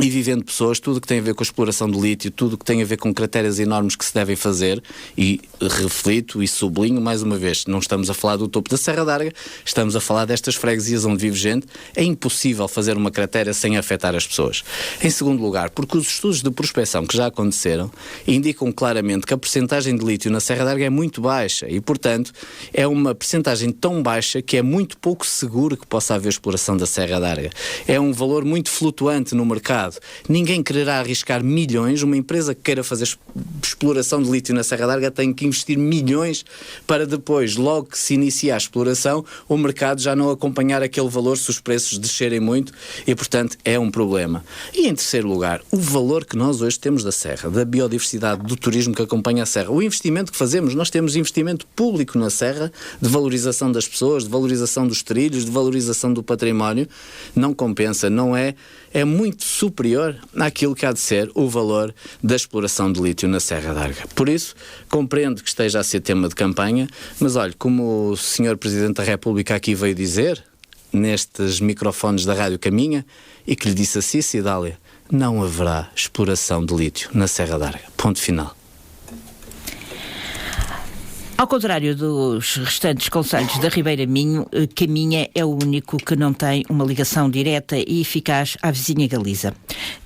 e vivendo pessoas, tudo que tem a ver com a exploração do lítio, tudo que tem a ver com crateras enormes que se devem fazer, e reflito e sublinho mais uma vez, não estamos a falar do topo da Serra d'Arga, estamos a falar destas freguesias onde vive gente. É impossível fazer uma cratera sem afetar as pessoas. Em segundo lugar, porque os estudos de prospecção que já aconteceram indicam claramente que a percentagem de lítio na Serra d'Arga é muito baixa e, portanto, é uma percentagem tão baixa que é muito pouco seguro que possa haver exploração da Serra d'Arga. É um valor muito flutuante no mercado. Ninguém quererá arriscar milhões. Uma empresa que queira fazer exploração de lítio na Serra d'Arga tem que investir milhões para depois, logo que se inicia a exploração, o mercado já não acompanhar aquele valor se os preços descerem muito e, portanto, é um problema. E, em terceiro lugar, o valor que nós hoje temos da Serra, da biodiversidade, do turismo que acompanha a Serra, o investimento que fazemos. Nós temos investimento público na Serra, de valorização das pessoas, de valorização dos trilhos, de valorização do património. Não compensa, não é muito superior àquilo que há de ser o valor da exploração de lítio na Serra d'Arga. Por isso, compreendo que esteja a ser tema de campanha, mas olha, como o Sr. Presidente da República aqui veio dizer, nestes microfones da Rádio Caminha, e que lhe disse assim, Cidália, não haverá exploração de lítio na Serra d'Arga. Ponto final. Ao contrário dos restantes concelhos da Ribeira Minho, Caminha é o único que não tem uma ligação direta e eficaz à vizinha Galiza.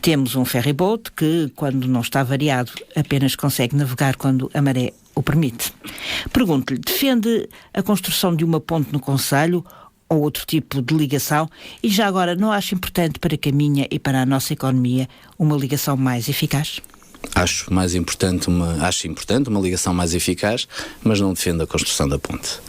Temos um ferryboat que, quando não está variado, apenas consegue navegar quando a maré o permite. Pergunto-lhe, defende a construção de uma ponte no concelho ou outro tipo de ligação? E já agora, não acha importante para Caminha e para a nossa economia uma ligação mais eficaz? Acho importante uma ligação mais eficaz, mas não defendo a construção da ponte.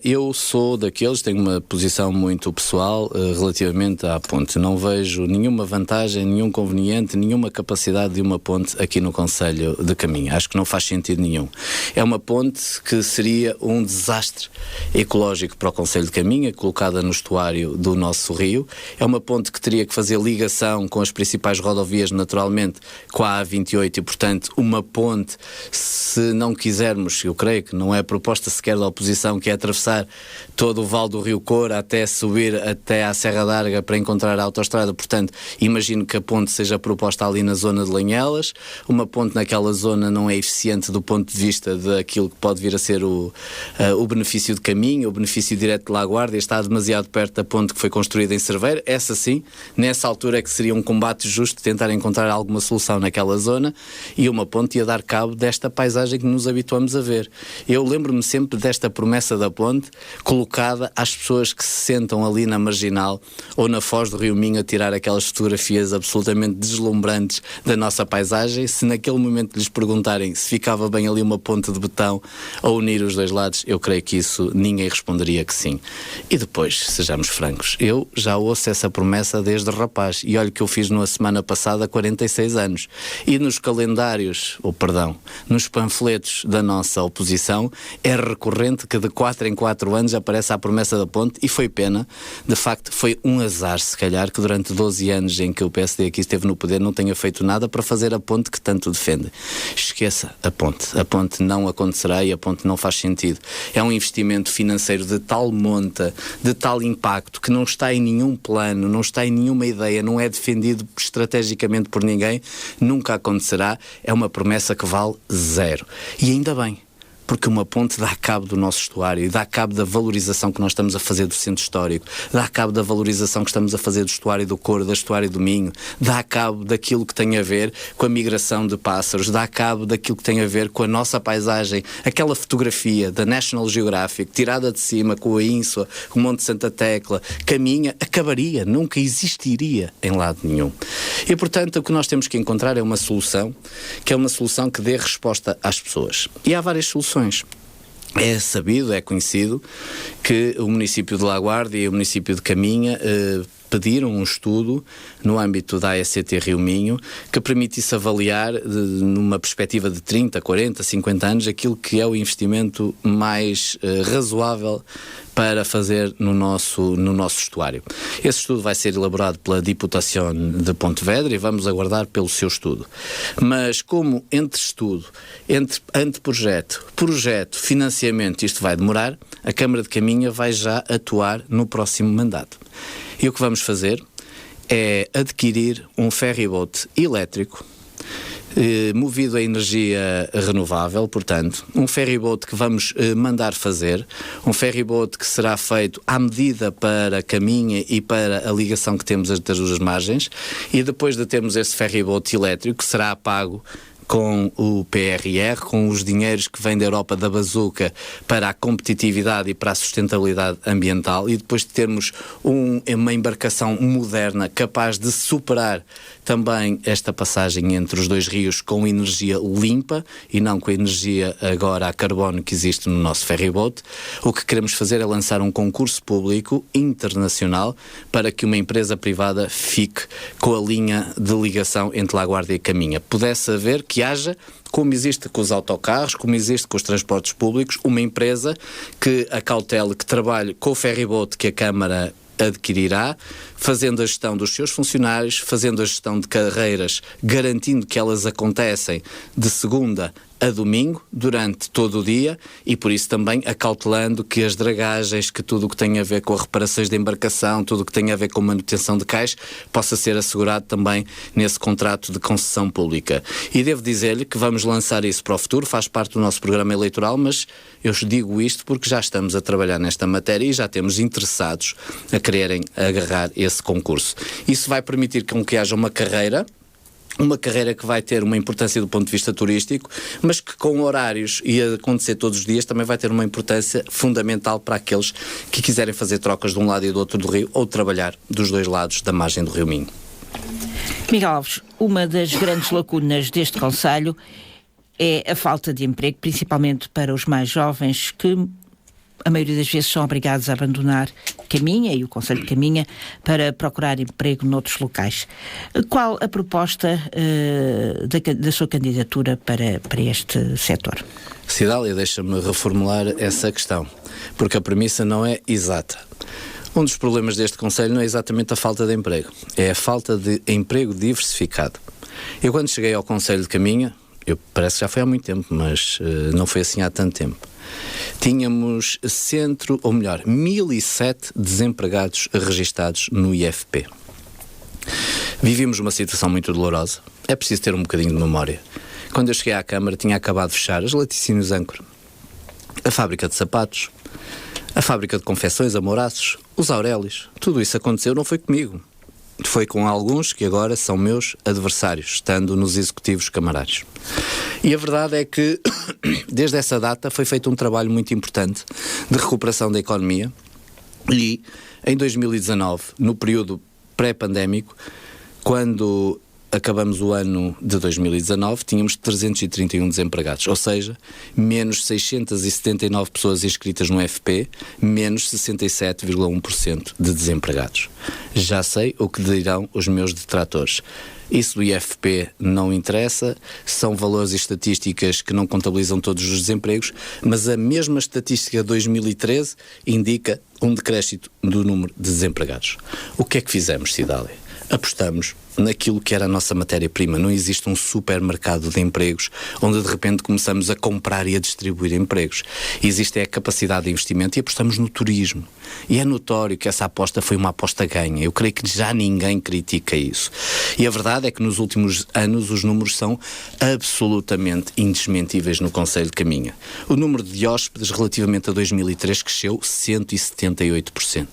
Eu sou daqueles, tenho uma posição muito pessoal relativamente à ponte. Não vejo nenhuma vantagem, nenhum conveniente, nenhuma capacidade de uma ponte aqui no concelho de Caminha. Acho que não faz sentido nenhum. É uma ponte que seria um desastre ecológico para o concelho de Caminha, colocada no estuário do nosso rio. É uma ponte que teria que fazer ligação com as principais rodovias, naturalmente, com a A28 e, portanto, uma ponte, se não quisermos, eu creio que não é proposta sequer da oposição, que é atravessar todo o Vale do Rio Coura até subir até à Serra d'Arga para encontrar a autoestrada. Portanto, imagino que a ponte seja proposta ali na zona de Lanhelas. Uma ponte naquela zona não é eficiente do ponto de vista daquilo que pode vir a ser o benefício de Caminho, o benefício direto de Laguardia. Está demasiado perto da ponte que foi construída em Cerveira. Essa sim, nessa altura é que seria um combate justo tentar encontrar alguma solução naquela zona, e uma ponte ia dar cabo desta paisagem que nos habituamos a ver. Eu lembro-me sempre desta promessa da ponte colocada às pessoas que se sentam ali na Marginal ou na Foz do Rio Minho a tirar aquelas fotografias absolutamente deslumbrantes da nossa paisagem. Se naquele momento lhes perguntarem se ficava bem ali uma ponte de betão a unir os dois lados, eu creio que isso ninguém responderia que sim. E depois, sejamos francos, eu já ouço essa promessa desde rapaz, e olha que eu fiz na semana passada 46 anos, e nos calendários, nos panfletos da nossa oposição é recorrente que de 4 em 4 anos aparece a promessa da ponte, e foi pena, de facto foi um azar se calhar que durante 12 anos em que o PSD aqui esteve no poder não tenha feito nada para fazer a ponte que tanto defende. Esqueça a ponte não acontecerá e a ponte não faz sentido. É um investimento financeiro de tal monta, de tal impacto, que não está em nenhum plano, não está em nenhuma ideia, não é defendido estrategicamente por ninguém, nunca acontecerá. É uma promessa que vale zero. E ainda bem, porque uma ponte dá cabo do nosso estuário e dá cabo da valorização que nós estamos a fazer do centro histórico, dá cabo da valorização que estamos a fazer do estuário do Couro, do estuário do Minho, dá cabo daquilo que tem a ver com a migração de pássaros, dá cabo daquilo que tem a ver com a nossa paisagem. Aquela fotografia da National Geographic tirada de cima com a Ínsula, com o Monte Santa Tecla, Caminha, acabaria, nunca existiria em lado nenhum. E portanto o que nós temos que encontrar é uma solução, que é uma solução que dê resposta às pessoas. E há várias soluções. É sabido, é conhecido que o município de Laguardia e o município de Caminha pediram um estudo no âmbito da AECT Rio Minho que permitisse avaliar numa perspectiva de 30, 40, 50 anos aquilo que é o investimento mais razoável para fazer no nosso estuário. Esse estudo vai ser elaborado pela Diputação de Pontevedra e vamos aguardar pelo seu estudo. Mas como entre estudo, entre anteprojeto, projeto, financiamento, isto vai demorar, a Câmara de Caminha vai já atuar no próximo mandato. E o que vamos fazer é adquirir um ferryboat elétrico, movido a energia renovável, portanto, um ferryboat que vamos mandar fazer, um ferryboat que será feito à medida para a Caminha e para a ligação que temos das duas margens, e depois de termos esse ferryboat elétrico, que será pago com o PRR, com os dinheiros que vêm da Europa da bazuca para a competitividade e para a sustentabilidade ambiental, e depois de termos uma embarcação moderna capaz de superar também esta passagem entre os dois rios com energia limpa e não com a energia agora a carbono que existe no nosso ferryboat, o que queremos fazer é lançar um concurso público internacional para que uma empresa privada fique com a linha de ligação entre Laguardia e Caminha. Pudesse haver que haja, como existe com os autocarros, como existe com os transportes públicos, uma empresa que acautele, que trabalhe com o ferryboat que a Câmara adquirirá, fazendo a gestão dos seus funcionários, fazendo a gestão de carreiras, garantindo que elas acontecem de segunda a domingo, durante todo o dia, e por isso também acautelando que as dragagens, que tudo o que tem a ver com reparações de embarcação, tudo o que tem a ver com manutenção de cais, possa ser assegurado também nesse contrato de concessão pública. E devo dizer-lhe que vamos lançar isso para o futuro, faz parte do nosso programa eleitoral, mas eu digo isto porque já estamos a trabalhar nesta matéria e já temos interessados a quererem agarrar esse concurso. Isso vai permitir que haja uma carreira que vai ter uma importância do ponto de vista turístico, mas que com horários e a acontecer todos os dias também vai ter uma importância fundamental para aqueles que quiserem fazer trocas de um lado e do outro do rio ou trabalhar dos dois lados da margem do Rio Minho. Miguel Alves, uma das grandes lacunas deste concelho é a falta de emprego, principalmente para os mais jovens, que a maioria das vezes são obrigados a abandonar Caminha e o concelho de Caminha para procurar emprego noutros locais. Qual a proposta da sua candidatura para este setor? Cidália, deixa-me reformular essa questão, porque a premissa não é exata. Um dos problemas deste concelho não é exatamente a falta de emprego, é a falta de emprego diversificado. Eu, quando cheguei ao concelho de Caminha, parece que já foi há muito tempo, mas não foi assim há tanto tempo, tínhamos 1.007 desempregados registados no IFP. Vivíamos uma situação muito dolorosa. É preciso ter um bocadinho de memória. Quando eu cheguei à Câmara, tinha acabado de fechar as Laticínios Âncora, a fábrica de sapatos, a fábrica de confecções, a Moraços, os Aurélios. Tudo isso aconteceu, não foi comigo. Foi com alguns que agora são meus adversários, estando nos executivos camarários. E a verdade é que, desde essa data, foi feito um trabalho muito importante de recuperação da economia e, em 2019, no período pré-pandémico, quando acabamos o ano de 2019, tínhamos 331 desempregados, ou seja, menos 679 pessoas inscritas no FP, menos 67,1% de desempregados. Já sei o que dirão os meus detratores. Isso do IFP não interessa, são valores e estatísticas que não contabilizam todos os desempregos, mas a mesma estatística de 2013 indica um decréscimo do número de desempregados. O que é que fizemos, Cidália? Apostamos naquilo que era a nossa matéria-prima. Não existe um supermercado de empregos onde de repente começamos a comprar e a distribuir empregos. Existe a capacidade de investimento e apostamos no turismo. E é notório que essa aposta foi uma aposta ganha. Eu creio que já ninguém critica isso. E a verdade é que nos últimos anos os números são absolutamente indesmentíveis no concelho de Caminha. O número de hóspedes relativamente a 2003 cresceu 178%.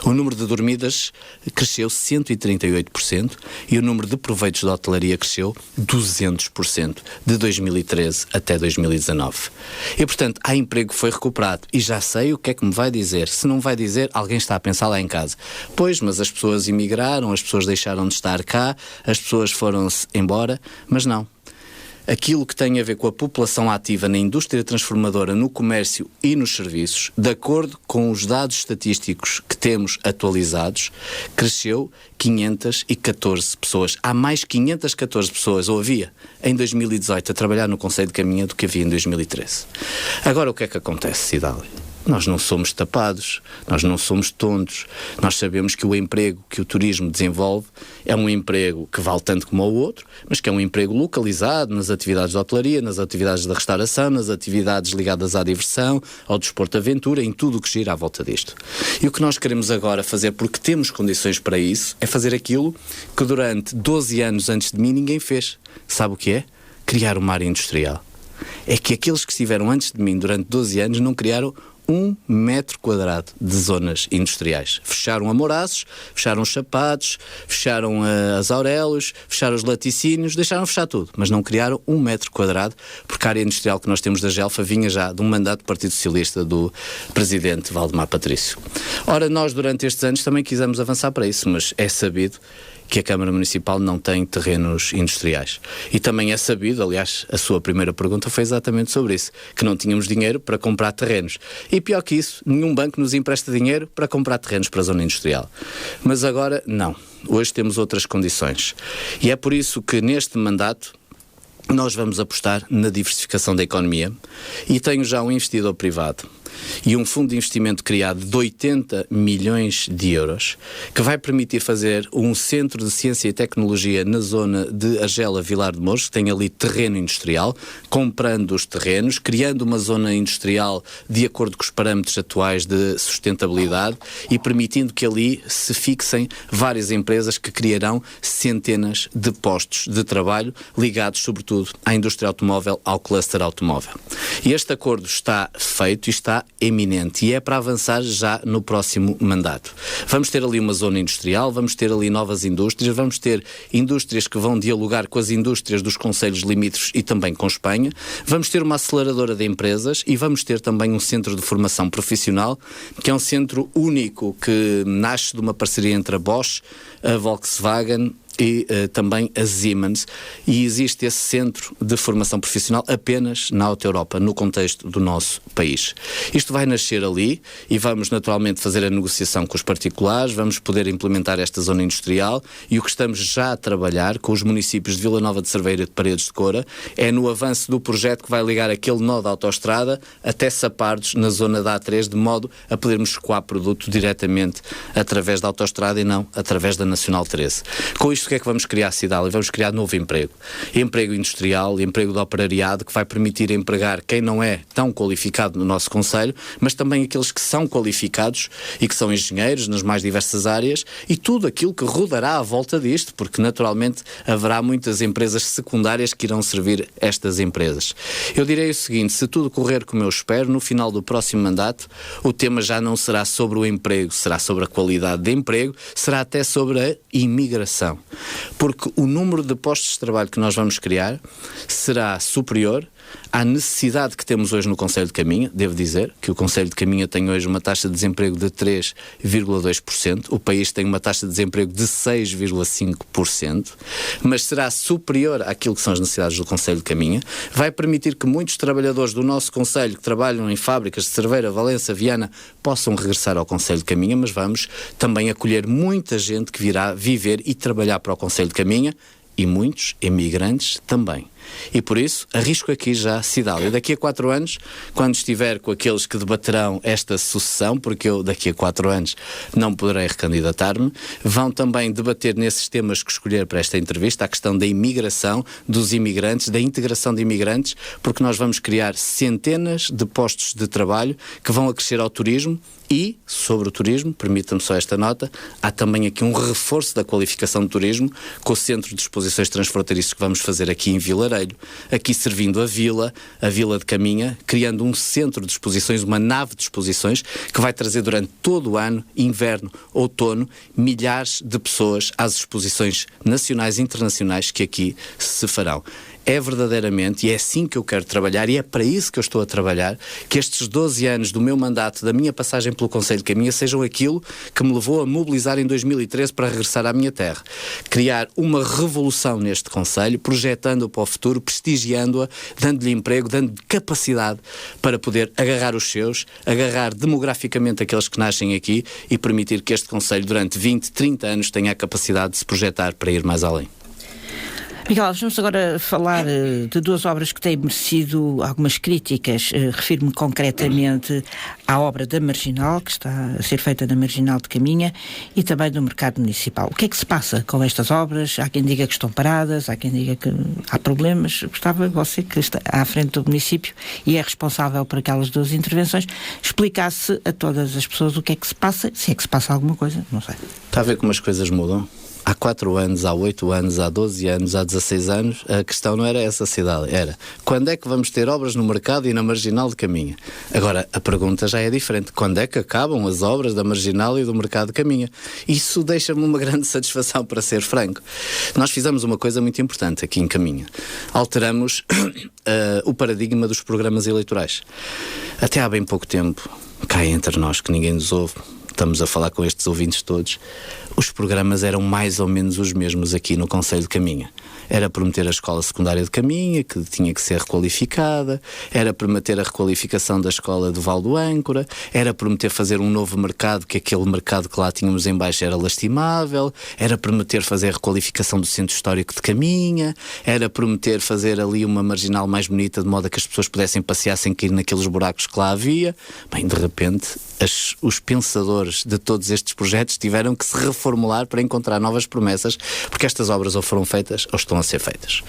O número de dormidas cresceu 138%. E o número de proveitos de hotelaria cresceu 200% de 2013 até 2019. E, portanto, há emprego que foi recuperado. E já sei o que é que me vai dizer. Se não vai dizer, alguém está a pensar lá em casa. Pois, mas as pessoas emigraram, as pessoas deixaram de estar cá, as pessoas foram-se embora, mas não. Aquilo que tem a ver com a população ativa na indústria transformadora, no comércio e nos serviços, de acordo com os dados estatísticos que temos atualizados, cresceu 514 pessoas. Há mais 514 pessoas, ou havia, em 2018 a trabalhar no concelho de Caminha do que havia em 2013. Agora o que é que acontece, Cidália? Nós não somos tapados, nós não somos tontos. Nós sabemos que o emprego que o turismo desenvolve é um emprego que vale tanto como o outro, mas que é um emprego localizado nas atividades de hotelaria, nas atividades da restauração, nas atividades ligadas à diversão, ao desporto de aventura, em tudo o que gira à volta disto. E o que nós queremos agora fazer, porque temos condições para isso, é fazer aquilo que durante 12 anos antes de mim ninguém fez. Sabe o que é? Criar uma área industrial. É que aqueles que estiveram antes de mim durante 12 anos não criaram 1 metro quadrado de zonas industriais. Fecharam Amorazes, fecharam os Chapados, fecharam as Aurelos, fecharam os laticínios, deixaram fechar tudo, mas não criaram 1 metro quadrado, porque a área industrial que nós temos da Gelfa vinha já de um mandato do Partido Socialista do presidente Valdemar Patrício. Ora, nós durante estes anos também quisemos avançar para isso, mas é sabido que a Câmara Municipal não tem terrenos industriais. E também é sabido, aliás, a sua primeira pergunta foi exatamente sobre isso, que não tínhamos dinheiro para comprar terrenos. E pior que isso, nenhum banco nos empresta dinheiro para comprar terrenos para a zona industrial. Mas agora, não. Hoje temos outras condições. E é por isso que neste mandato nós vamos apostar na diversificação da economia e tenho já um investidor privado e um fundo de investimento criado de 80 milhões de euros que vai permitir fazer um centro de ciência e tecnologia na zona de Argela Vilar de Mouros, que tem ali terreno industrial, comprando os terrenos, criando uma zona industrial de acordo com os parâmetros atuais de sustentabilidade e permitindo que ali se fixem várias empresas que criarão centenas de postos de trabalho ligados sobretudo à indústria automóvel, ao cluster automóvel. E este acordo está feito e está eminente e é para avançar já no próximo mandato. Vamos ter ali uma zona industrial, vamos ter ali novas indústrias, vamos ter indústrias que vão dialogar com as indústrias dos concelhos limítrofes e também com Espanha, vamos ter uma aceleradora de empresas e vamos ter também um centro de formação profissional, que é um centro único que nasce de uma parceria entre a Bosch, a Volkswagen e também a Siemens, e existe esse centro de formação profissional apenas na Auto Europa, no contexto do nosso país. Isto vai nascer ali e vamos naturalmente fazer a negociação com os particulares, vamos poder implementar esta zona industrial e o que estamos já a trabalhar com os municípios de Vila Nova de Cerveira e de Paredes de Coura é no avanço do projeto que vai ligar aquele nó da autoestrada até Sapardos, na zona da A3, de modo a podermos escoar produto diretamente através da autoestrada e não através da Nacional 13. Com isto, o que é que vamos criar, Cidália? Vamos criar novo emprego. Emprego industrial, emprego de operariado, que vai permitir empregar quem não é tão qualificado no nosso concelho, mas também aqueles que são qualificados e que são engenheiros nas mais diversas áreas e tudo aquilo que rodará à volta disto, porque naturalmente haverá muitas empresas secundárias que irão servir estas empresas. Eu direi o seguinte: se tudo correr como eu espero, no final do próximo mandato, o tema já não será sobre o emprego, será sobre a qualidade de emprego, será até sobre a imigração. Porque o número de postos de trabalho que nós vamos criar será superior à necessidade que temos hoje no Concelho de Caminha. Devo dizer que o Concelho de Caminha tem hoje uma taxa de desemprego de 3,2%, o país tem uma taxa de desemprego de 6,5%, mas será superior àquilo que são as necessidades do Concelho de Caminha. Vai permitir que muitos trabalhadores do nosso Concelho que trabalham em fábricas de Cerveira, Valença, Viana, possam regressar ao Concelho de Caminha, mas vamos também acolher muita gente que virá viver e trabalhar para o Concelho de Caminha e muitos emigrantes também. E por isso, arrisco aqui já, Cidália, daqui a 4 anos, quando estiver com aqueles que debaterão esta sucessão, porque eu daqui a 4 anos não poderei recandidatar-me, vão também debater nesses temas que escolher para esta entrevista, a questão da imigração, dos imigrantes, da integração de imigrantes, porque nós vamos criar centenas de postos de trabalho que vão acrescer ao turismo. E, sobre o turismo, permitam-me só esta nota, há também aqui um reforço da qualificação do turismo com o Centro de Exposições Transfronteiriças que vamos fazer aqui em Vilarejo, aqui servindo a Vila de Caminha, criando um centro de exposições, uma nave de exposições que vai trazer durante todo o ano, inverno, outono, milhares de pessoas às exposições nacionais e internacionais que aqui se farão. É verdadeiramente, e é assim que eu quero trabalhar, e é para isso que eu estou a trabalhar, que estes 12 anos do meu mandato, da minha passagem pelo Concelho de Caminha, sejam aquilo que me levou a mobilizar em 2013 para regressar à minha terra. Criar uma revolução neste Concelho, projetando-o para o futuro, prestigiando-a, dando-lhe emprego, dando-lhe capacidade para poder agarrar os seus, agarrar demograficamente aqueles que nascem aqui e permitir que este Concelho, durante 20, 30 anos, tenha a capacidade de se projetar para ir mais além. Miguel, vamos agora falar de duas obras que têm merecido algumas críticas. Refiro-me concretamente à obra da Marginal, que está a ser feita na Marginal de Caminha, e também do Mercado Municipal. O que é que se passa com estas obras? Há quem diga que estão paradas, há quem diga que há problemas. Gostava, você que está à frente do município e é responsável por aquelas duas intervenções, explicasse a todas as pessoas o que é que se passa, se é que se passa alguma coisa, não sei. Está a ver como as coisas mudam? Há 4 anos, há 8 anos, há 12 anos, há 16 anos, a questão não era essa, cidade, era quando é que vamos ter obras no Mercado e na Marginal de Caminha? Agora, a pergunta já é diferente. Quando é que acabam as obras da Marginal e do Mercado de Caminha? Isso deixa-me uma grande satisfação, para ser franco. Nós fizemos uma coisa muito importante aqui em Caminha. Alteramos o paradigma dos programas eleitorais. Até há bem pouco tempo, cá entre nós, que ninguém nos ouve, estamos a falar com estes ouvintes todos, os programas eram mais ou menos os mesmos aqui no Concelho de Caminha. Era prometer a escola secundária de Caminha, que tinha que ser requalificada, era prometer a requalificação da escola do Val do Âncora, era prometer fazer um novo mercado, que aquele mercado que lá tínhamos em baixo era lastimável, era prometer fazer a requalificação do centro histórico de Caminha, era prometer fazer ali uma marginal mais bonita, de modo a que as pessoas pudessem passear sem cair naqueles buracos que lá havia. Bem, de repente, os pensadores de todos estes projetos tiveram que se reformular para encontrar novas promessas, porque estas obras ou foram feitas ou estão a ser feitas.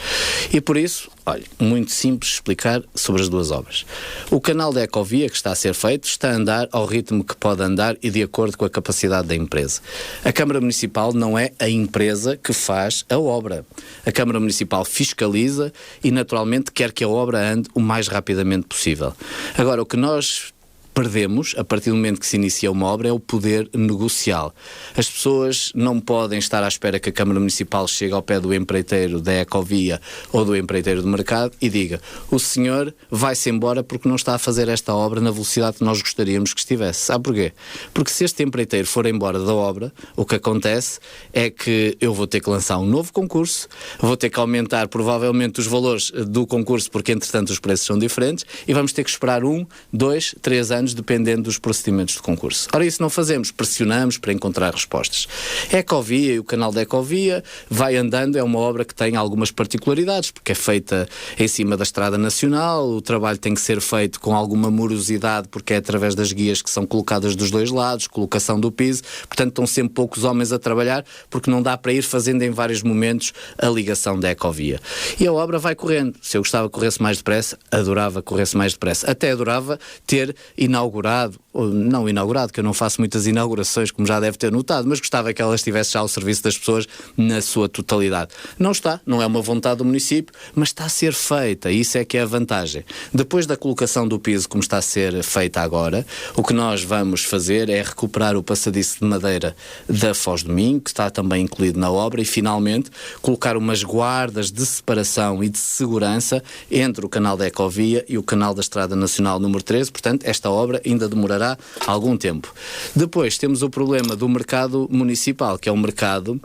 E por isso, olha, muito simples explicar sobre as duas obras. O canal da Ecovia, que está a ser feito, está a andar ao ritmo que pode andar e de acordo com a capacidade da empresa. A Câmara Municipal não é a empresa que faz a obra. A Câmara Municipal fiscaliza e, naturalmente, quer que a obra ande o mais rapidamente possível. Agora, o que nós perdemos, a partir do momento que se inicia uma obra, é o poder negocial. As pessoas não podem estar à espera que a Câmara Municipal chegue ao pé do empreiteiro da Ecovia ou do empreiteiro do mercado e diga: o senhor vai-se embora porque não está a fazer esta obra na velocidade que nós gostaríamos que estivesse. Sabe porquê? Porque se este empreiteiro for embora da obra, o que acontece é que eu vou ter que lançar um novo concurso, vou ter que aumentar provavelmente os valores do concurso, porque entretanto os preços são diferentes, e vamos ter que esperar 1, 2, 3 anos, dependendo dos procedimentos de concurso. Ora, isso não fazemos, pressionamos para encontrar respostas. A Ecovia e o canal da Ecovia vai andando, é uma obra que tem algumas particularidades, porque é feita em cima da Estrada Nacional, o trabalho tem que ser feito com alguma morosidade, porque é através das guias que são colocadas dos dois lados, colocação do piso, portanto estão sempre poucos homens a trabalhar, porque não dá para ir fazendo em vários momentos a ligação da Ecovia. E a obra vai correndo. Se eu gostava que corresse mais depressa, adorava que corresse mais depressa. Até adorava ter inaugurado, ou não inaugurado, que eu não faço muitas inaugurações, como já deve ter notado, mas gostava que ela estivesse já ao serviço das pessoas na sua totalidade. Não está, não é uma vontade do município, mas está a ser feita, isso é que é a vantagem. Depois da colocação do piso, como está a ser feita agora, o que nós vamos fazer é recuperar o passadiço de madeira da Foz do Minho, que está também incluído na obra, e finalmente colocar umas guardas de separação e de segurança entre o canal da Ecovia e o canal da Estrada Nacional número 13, portanto esta obra ainda demorará algum tempo. Depois temos o problema do mercado municipal, que é um mercado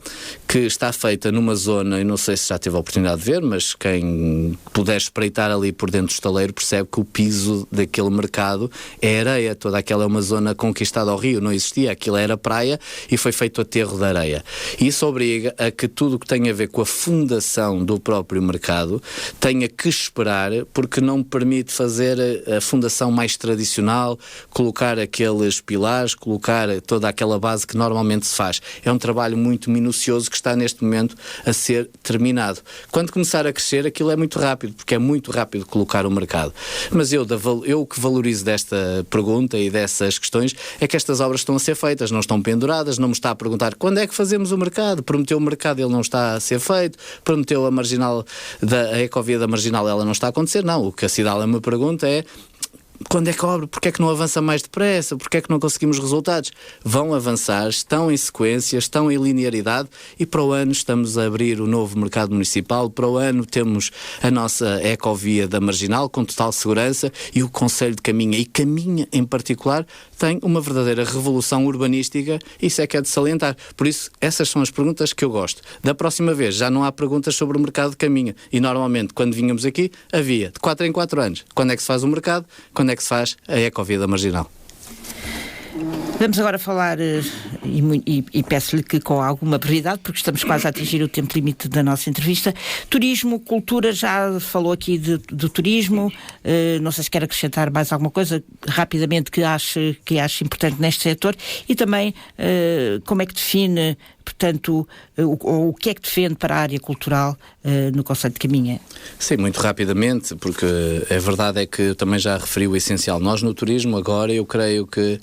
que está feita numa zona, e não sei se já teve a oportunidade de ver, mas quem puder espreitar ali por dentro do estaleiro percebe que o piso daquele mercado é areia, toda aquela é uma zona conquistada ao rio, não existia, aquilo era praia e foi feito aterro de areia. Isso obriga a que tudo o que tem a ver com a fundação do próprio mercado tenha que esperar, porque não permite fazer a fundação mais tradicional, colocar aqueles pilares, colocar toda aquela base que normalmente se faz. É um trabalho muito minucioso que está neste momento a ser terminado. Quando começar a crescer, aquilo é muito rápido, porque é muito rápido colocar o mercado. Mas eu o que valorizo desta pergunta e dessas questões é que estas obras estão a ser feitas, não estão penduradas, não me está a perguntar quando é que fazemos o mercado. Prometeu o mercado, ele não está a ser feito. Prometeu a marginal, a Ecovia da Marginal, ela não está a acontecer. Não, o que a Cidália me pergunta é: quando é que a obra? Porquê é que não avança mais depressa? Porquê é que não conseguimos resultados? Vão avançar, estão em sequência, estão em linearidade, e para o ano estamos a abrir o novo mercado municipal. Para o ano temos a nossa Ecovia da Marginal com total segurança, e o Concelho de Caminha, e Caminha em particular, tem uma verdadeira revolução urbanística. Isso é que é de salientar. Por isso, essas são as perguntas que eu gosto. Da próxima vez já não há perguntas sobre o mercado de Caminha, e normalmente quando vínhamos aqui havia de 4 em 4 anos. Quando é que se faz o mercado? Quando é que se faz a Ecovia da Marginal? Vamos agora falar, e peço-lhe que com alguma brevidade, porque estamos quase a atingir o tempo limite da nossa entrevista. Turismo, cultura, já falou aqui do turismo, não sei se quer acrescentar mais alguma coisa rapidamente que ache importante neste setor, e também como é que define, portanto, o que é que defende para a área cultural no concelho de Caminha? Sim, muito rapidamente, porque a verdade é que eu também já referi o essencial. Nós no turismo agora, eu creio que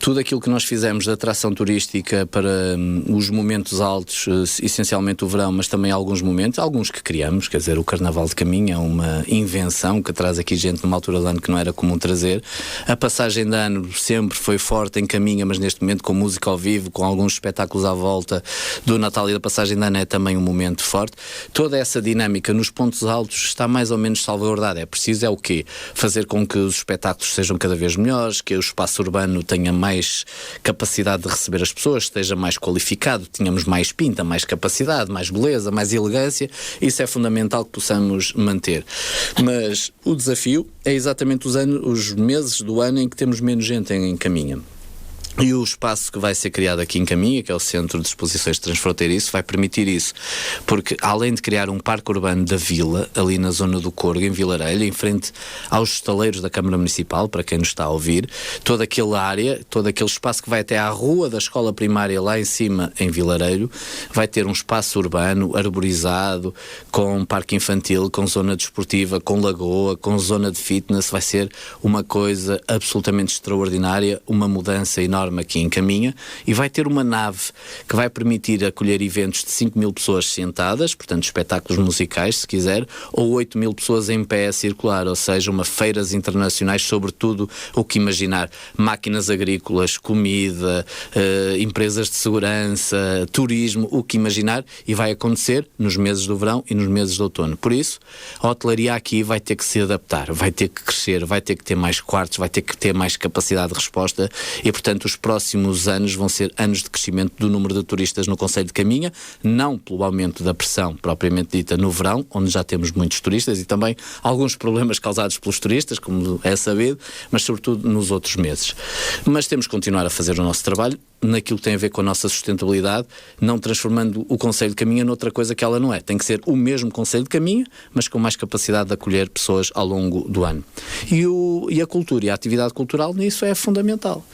tudo aquilo que nós fizemos de atração turística para os momentos altos, essencialmente o verão, mas também alguns momentos, alguns que criamos, quer dizer, o Carnaval de Caminha é uma invenção que traz aqui gente numa altura do ano que não era comum trazer. A passagem de ano sempre foi forte em Caminha, mas neste momento com música ao vivo, com alguns espetáculos à volta do Natal e da passagem de ano é também um momento forte. Toda essa dinâmica nos pontos altos está mais ou menos salvaguardada. É preciso o quê? Fazer com que os espetáculos sejam cada vez melhores, que o espaço urbano tenha mais capacidade de receber as pessoas, esteja mais qualificado, tenhamos mais pinta, mais capacidade, mais beleza, mais elegância. Isso é fundamental que possamos manter. Mas o desafio é exatamente os meses do ano em que temos menos gente em Caminha. E o espaço que vai ser criado aqui em Caminha, que é o Centro de Exposições Transfronteiriço, vai permitir isso. Porque além de criar um parque urbano da vila, ali na zona do Corgo, em Vilarelho, em frente aos estaleiros da Câmara Municipal, para quem nos está a ouvir, toda aquela área, todo aquele espaço que vai até à rua da escola primária lá em cima, em Vilarelho, vai ter um espaço urbano, arborizado, com parque infantil, com zona desportiva, com lagoa, com zona de fitness. Vai ser uma coisa absolutamente extraordinária, uma mudança enorme aqui em Caminha, e vai ter uma nave que vai permitir acolher eventos de 5.000 pessoas sentadas, portanto espetáculos musicais se quiser, ou 8.000 pessoas em pé a circular, ou seja, feiras internacionais sobre tudo o que imaginar, máquinas agrícolas, comida, empresas de segurança, turismo, o que imaginar, e vai acontecer nos meses do verão e nos meses de outono. Por isso, a hotelaria aqui vai ter que se adaptar, vai ter que crescer, vai ter que ter mais quartos, vai ter que ter mais capacidade de resposta, e portanto os próximos anos vão ser anos de crescimento do número de turistas no concelho de Caminha, não pelo aumento da pressão propriamente dita no verão, onde já temos muitos turistas e também alguns problemas causados pelos turistas, como é sabido, mas sobretudo nos outros meses. Mas temos que continuar a fazer o nosso trabalho naquilo que tem a ver com a nossa sustentabilidade, não transformando o concelho de Caminha noutra coisa que ela não é. Tem que ser o mesmo concelho de Caminha, mas com mais capacidade de acolher pessoas ao longo do ano. E a cultura e a atividade cultural nisso é fundamental.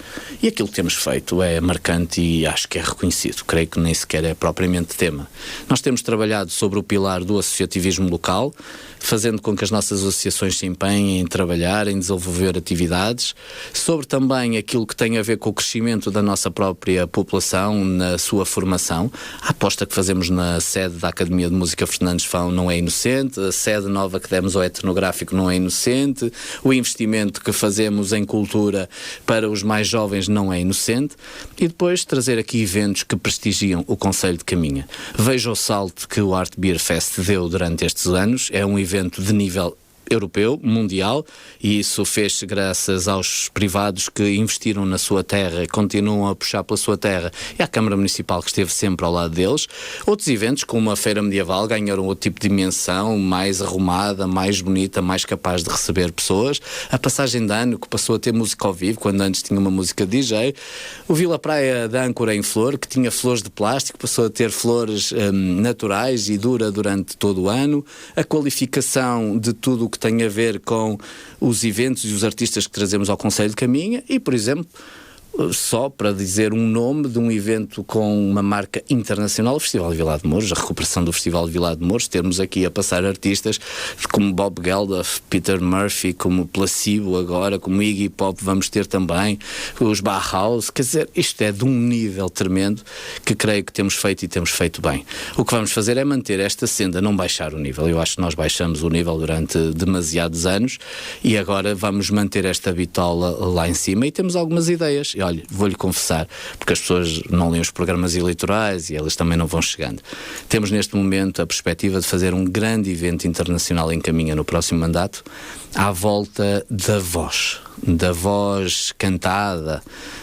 E aquilo que temos feito é marcante e acho que é reconhecido. Creio que nem sequer é propriamente tema. Nós temos trabalhado sobre o pilar do associativismo local, fazendo com que as nossas associações se empenhem em trabalhar, em desenvolver atividades, sobre também aquilo que tem a ver com o crescimento da nossa própria população, na sua formação. A aposta que fazemos na sede da Academia de Música Fernandes Fão não é inocente, a sede nova que demos ao etnográfico não é inocente, o investimento que fazemos em cultura para os mais jovens não é inocente, e depois trazer aqui eventos que prestigiam o concelho de Caminha. Veja o salto que o Art Beer Fest deu durante estes anos, é um evento de nível europeu, mundial, e isso fez-se graças aos privados que investiram na sua terra e continuam a puxar pela sua terra, e à Câmara Municipal que esteve sempre ao lado deles. Outros eventos, como a Feira Medieval, ganharam outro tipo de dimensão, mais arrumada, mais bonita, mais capaz de receber pessoas. A passagem de ano, que passou a ter música ao vivo, quando antes tinha uma música DJ. O Vila Praia da Âncora em Flor, que tinha flores de plástico, passou a ter flores naturais e dura durante todo o ano. A qualificação de tudo o que tem a ver com os eventos e os artistas que trazemos ao concelho de Caminha, e, por exemplo, só para dizer um nome de um evento com uma marca internacional, o Festival de Vilar de Mouros, a recuperação do Festival de Vilar de Mouros, termos aqui a passar artistas como Bob Geldof, Peter Murphy, como Placebo agora, como Iggy Pop, vamos ter também os Bauhaus. Quer dizer, isto é de um nível tremendo que creio que temos feito e temos feito bem. O que vamos fazer é manter esta senda, não baixar o nível. Eu acho que nós baixamos o nível durante demasiados anos e agora vamos manter esta bitola lá em cima, e temos algumas ideias. Olha, vou-lhe confessar, porque as pessoas não leem os programas eleitorais e elas também não vão chegando. Temos neste momento a perspectiva de fazer um grande evento internacional em Caminha no próximo mandato, à volta da voz. da voz cantada,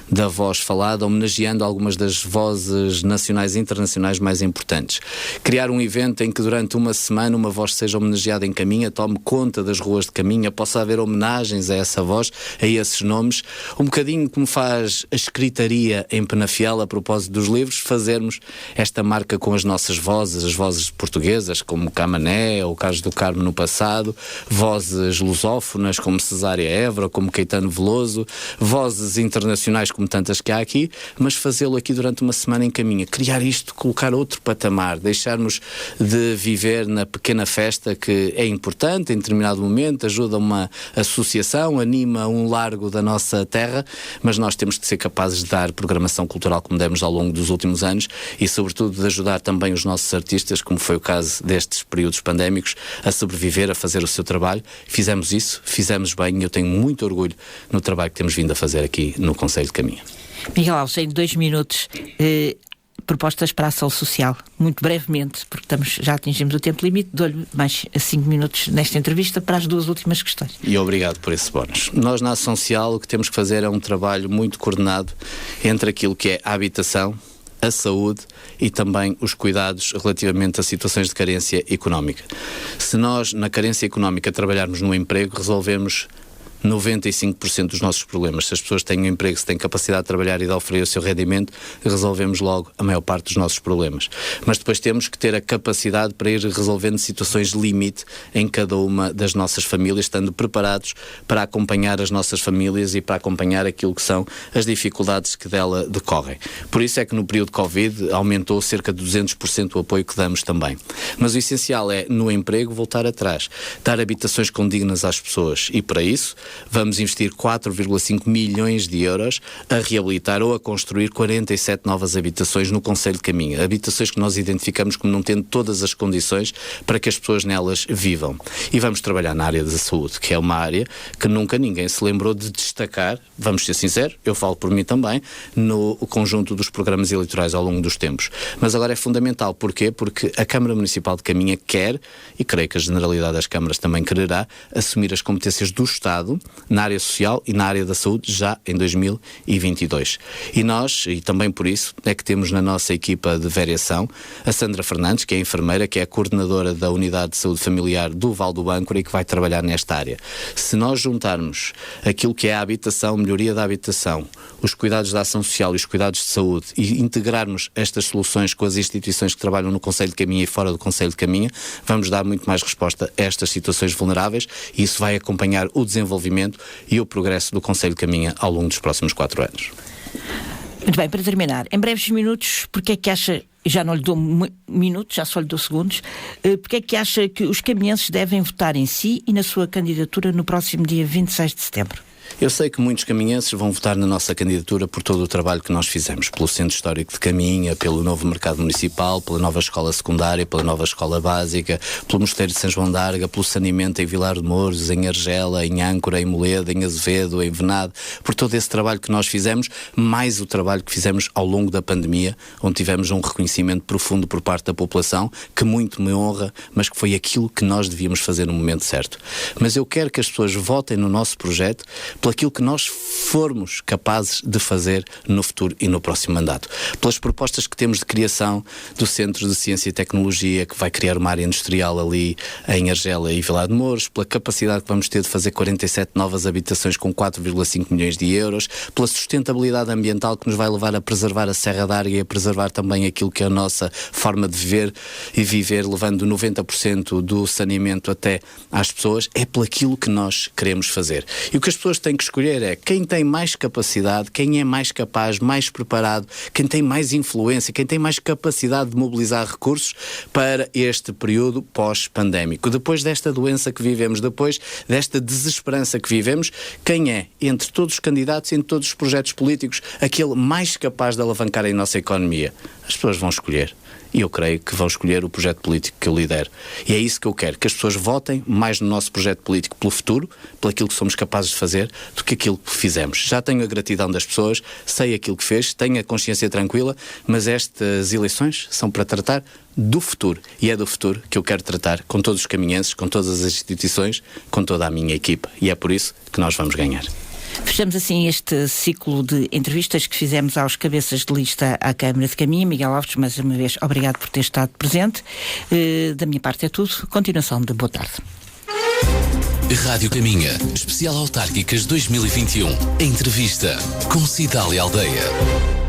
da voz falada, homenageando algumas das vozes nacionais e internacionais mais importantes. Criar um evento em que durante uma semana uma voz seja homenageada em Caminha, tome conta das ruas de Caminha, possa haver homenagens a essa voz, a esses nomes, um bocadinho como faz a escritaria em Penafiel a propósito dos livros, fazermos esta marca com as nossas vozes, as vozes portuguesas, como Camané ou Carlos do Carmo no passado, vozes lusófonas como Cesária Évora, como Caetano Veloso, vozes internacionais como tantas que há aqui, mas fazê-lo aqui durante uma semana em Caminha. Criar isto, colocar outro patamar, deixarmos de viver na pequena festa que é importante em determinado momento, ajuda uma associação, anima um largo da nossa terra, mas nós temos de ser capazes de dar programação cultural como demos ao longo dos últimos anos e sobretudo de ajudar também os nossos artistas, como foi o caso destes períodos pandémicos, a sobreviver, a fazer o seu trabalho. Fizemos isso, fizemos bem e eu tenho muito orgulho no trabalho que temos vindo a fazer aqui no Conselho de Caminha. Miguel Alves, em 2 minutos, propostas para a ação social, muito brevemente, porque já atingimos o tempo limite, dou-lhe mais 5 minutos nesta entrevista para as 2 últimas questões. E obrigado por esse bónus. Nós na ação social o que temos que fazer é um trabalho muito coordenado entre aquilo que é a habitação, a saúde e também os cuidados relativamente a situações de carência económica. Se nós na carência económica trabalharmos no emprego, resolvemos 95% dos nossos problemas. Se as pessoas têm um emprego, se têm capacidade de trabalhar e de oferecer o seu rendimento, resolvemos logo a maior parte dos nossos problemas. Mas depois temos que ter a capacidade para ir resolvendo situações de limite em cada uma das nossas famílias, estando preparados para acompanhar as nossas famílias e para acompanhar aquilo que são as dificuldades que dela decorrem. Por isso é que no período de Covid aumentou cerca de 200% o apoio que damos também. Mas o essencial é, no emprego, voltar atrás, dar habitações condignas às pessoas e para isso vamos investir 4,5 milhões de euros a reabilitar ou a construir 47 novas habitações no Concelho de Caminha. Habitações que nós identificamos como não tendo todas as condições para que as pessoas nelas vivam. E vamos trabalhar na área da saúde, que é uma área que nunca ninguém se lembrou de destacar, vamos ser sinceros, eu falo por mim também, no conjunto dos programas eleitorais ao longo dos tempos. Mas agora é fundamental. Porquê? Porque a Câmara Municipal de Caminha quer, e creio que a generalidade das câmaras também quererá, assumir as competências do Estado na área social e na área da saúde já em 2022. E nós, e também por isso, é que temos na nossa equipa de vereação a Sandra Fernandes, que é enfermeira, que é a coordenadora da Unidade de Saúde Familiar do Val do Bâncora e que vai trabalhar nesta área. Se nós juntarmos aquilo que é a habitação, melhoria da habitação, os cuidados da ação social e os cuidados de saúde e integrarmos estas soluções com as instituições que trabalham no Concelho de Caminha e fora do Concelho de Caminha, vamos dar muito mais resposta a estas situações vulneráveis e isso vai acompanhar o desenvolvimento e o progresso do Concelho de Caminha ao longo dos próximos 4 anos. Muito bem, para terminar, em breves minutos, porque é que acha, já não lhe dou minutos, já só lhe dou segundos, porque é que acha que os caminhenses devem votar em si e na sua candidatura no próximo dia 26 de setembro? Eu sei que muitos caminhenses vão votar na nossa candidatura por todo o trabalho que nós fizemos, pelo Centro Histórico de Caminha, pelo novo mercado municipal, pela nova escola secundária, pela nova escola básica, pelo Mosteiro de São João d'Arga, pelo saneamento em Vilar de Mouros, em Argela, em Âncora, em Moledo, em Azevedo, em Venado, por todo esse trabalho que nós fizemos, mais o trabalho que fizemos ao longo da pandemia, onde tivemos um reconhecimento profundo por parte da população, que muito me honra, mas que foi aquilo que nós devíamos fazer no momento certo. Mas eu quero que as pessoas votem no nosso projeto pelo aquilo que nós formos capazes de fazer no futuro e no próximo mandato. Pelas propostas que temos de criação do Centro de Ciência e Tecnologia, que vai criar uma área industrial ali em Argela e Vilar de Mouros, pela capacidade que vamos ter de fazer 47 novas habitações com 4,5 milhões de euros, pela sustentabilidade ambiental que nos vai levar a preservar a Serra d'Arga e a preservar também aquilo que é a nossa forma de viver e viver, levando 90% do saneamento até às pessoas, é por aquilo que nós queremos fazer. E o que as pessoas têm que escolher é quem tem mais capacidade, quem é mais capaz, mais preparado, quem tem mais influência, quem tem mais capacidade de mobilizar recursos para este período pós-pandémico. Depois desta doença que vivemos, depois desta desesperança que vivemos, quem é, entre todos os candidatos, entre todos os projetos políticos, aquele mais capaz de alavancar a nossa economia? As pessoas vão escolher. E eu creio que vão escolher o projeto político que eu lidero. E é isso que eu quero, que as pessoas votem mais no nosso projeto político pelo futuro, pelo aquilo que somos capazes de fazer, do que aquilo que fizemos. Já tenho a gratidão das pessoas, sei aquilo que fez, tenho a consciência tranquila, mas estas eleições são para tratar do futuro. E é do futuro que eu quero tratar com todos os caminhenses, com todas as instituições, com toda a minha equipa. E é por isso que nós vamos ganhar. Fechamos assim este ciclo de entrevistas que fizemos aos cabeças de lista à Câmara de Caminha. Miguel Alves, mais uma vez, obrigado por ter estado presente. Da minha parte é tudo. Continuação de boa tarde. Rádio Caminha, especial autárquicas 2021. Entrevista com Cidália Aldeia.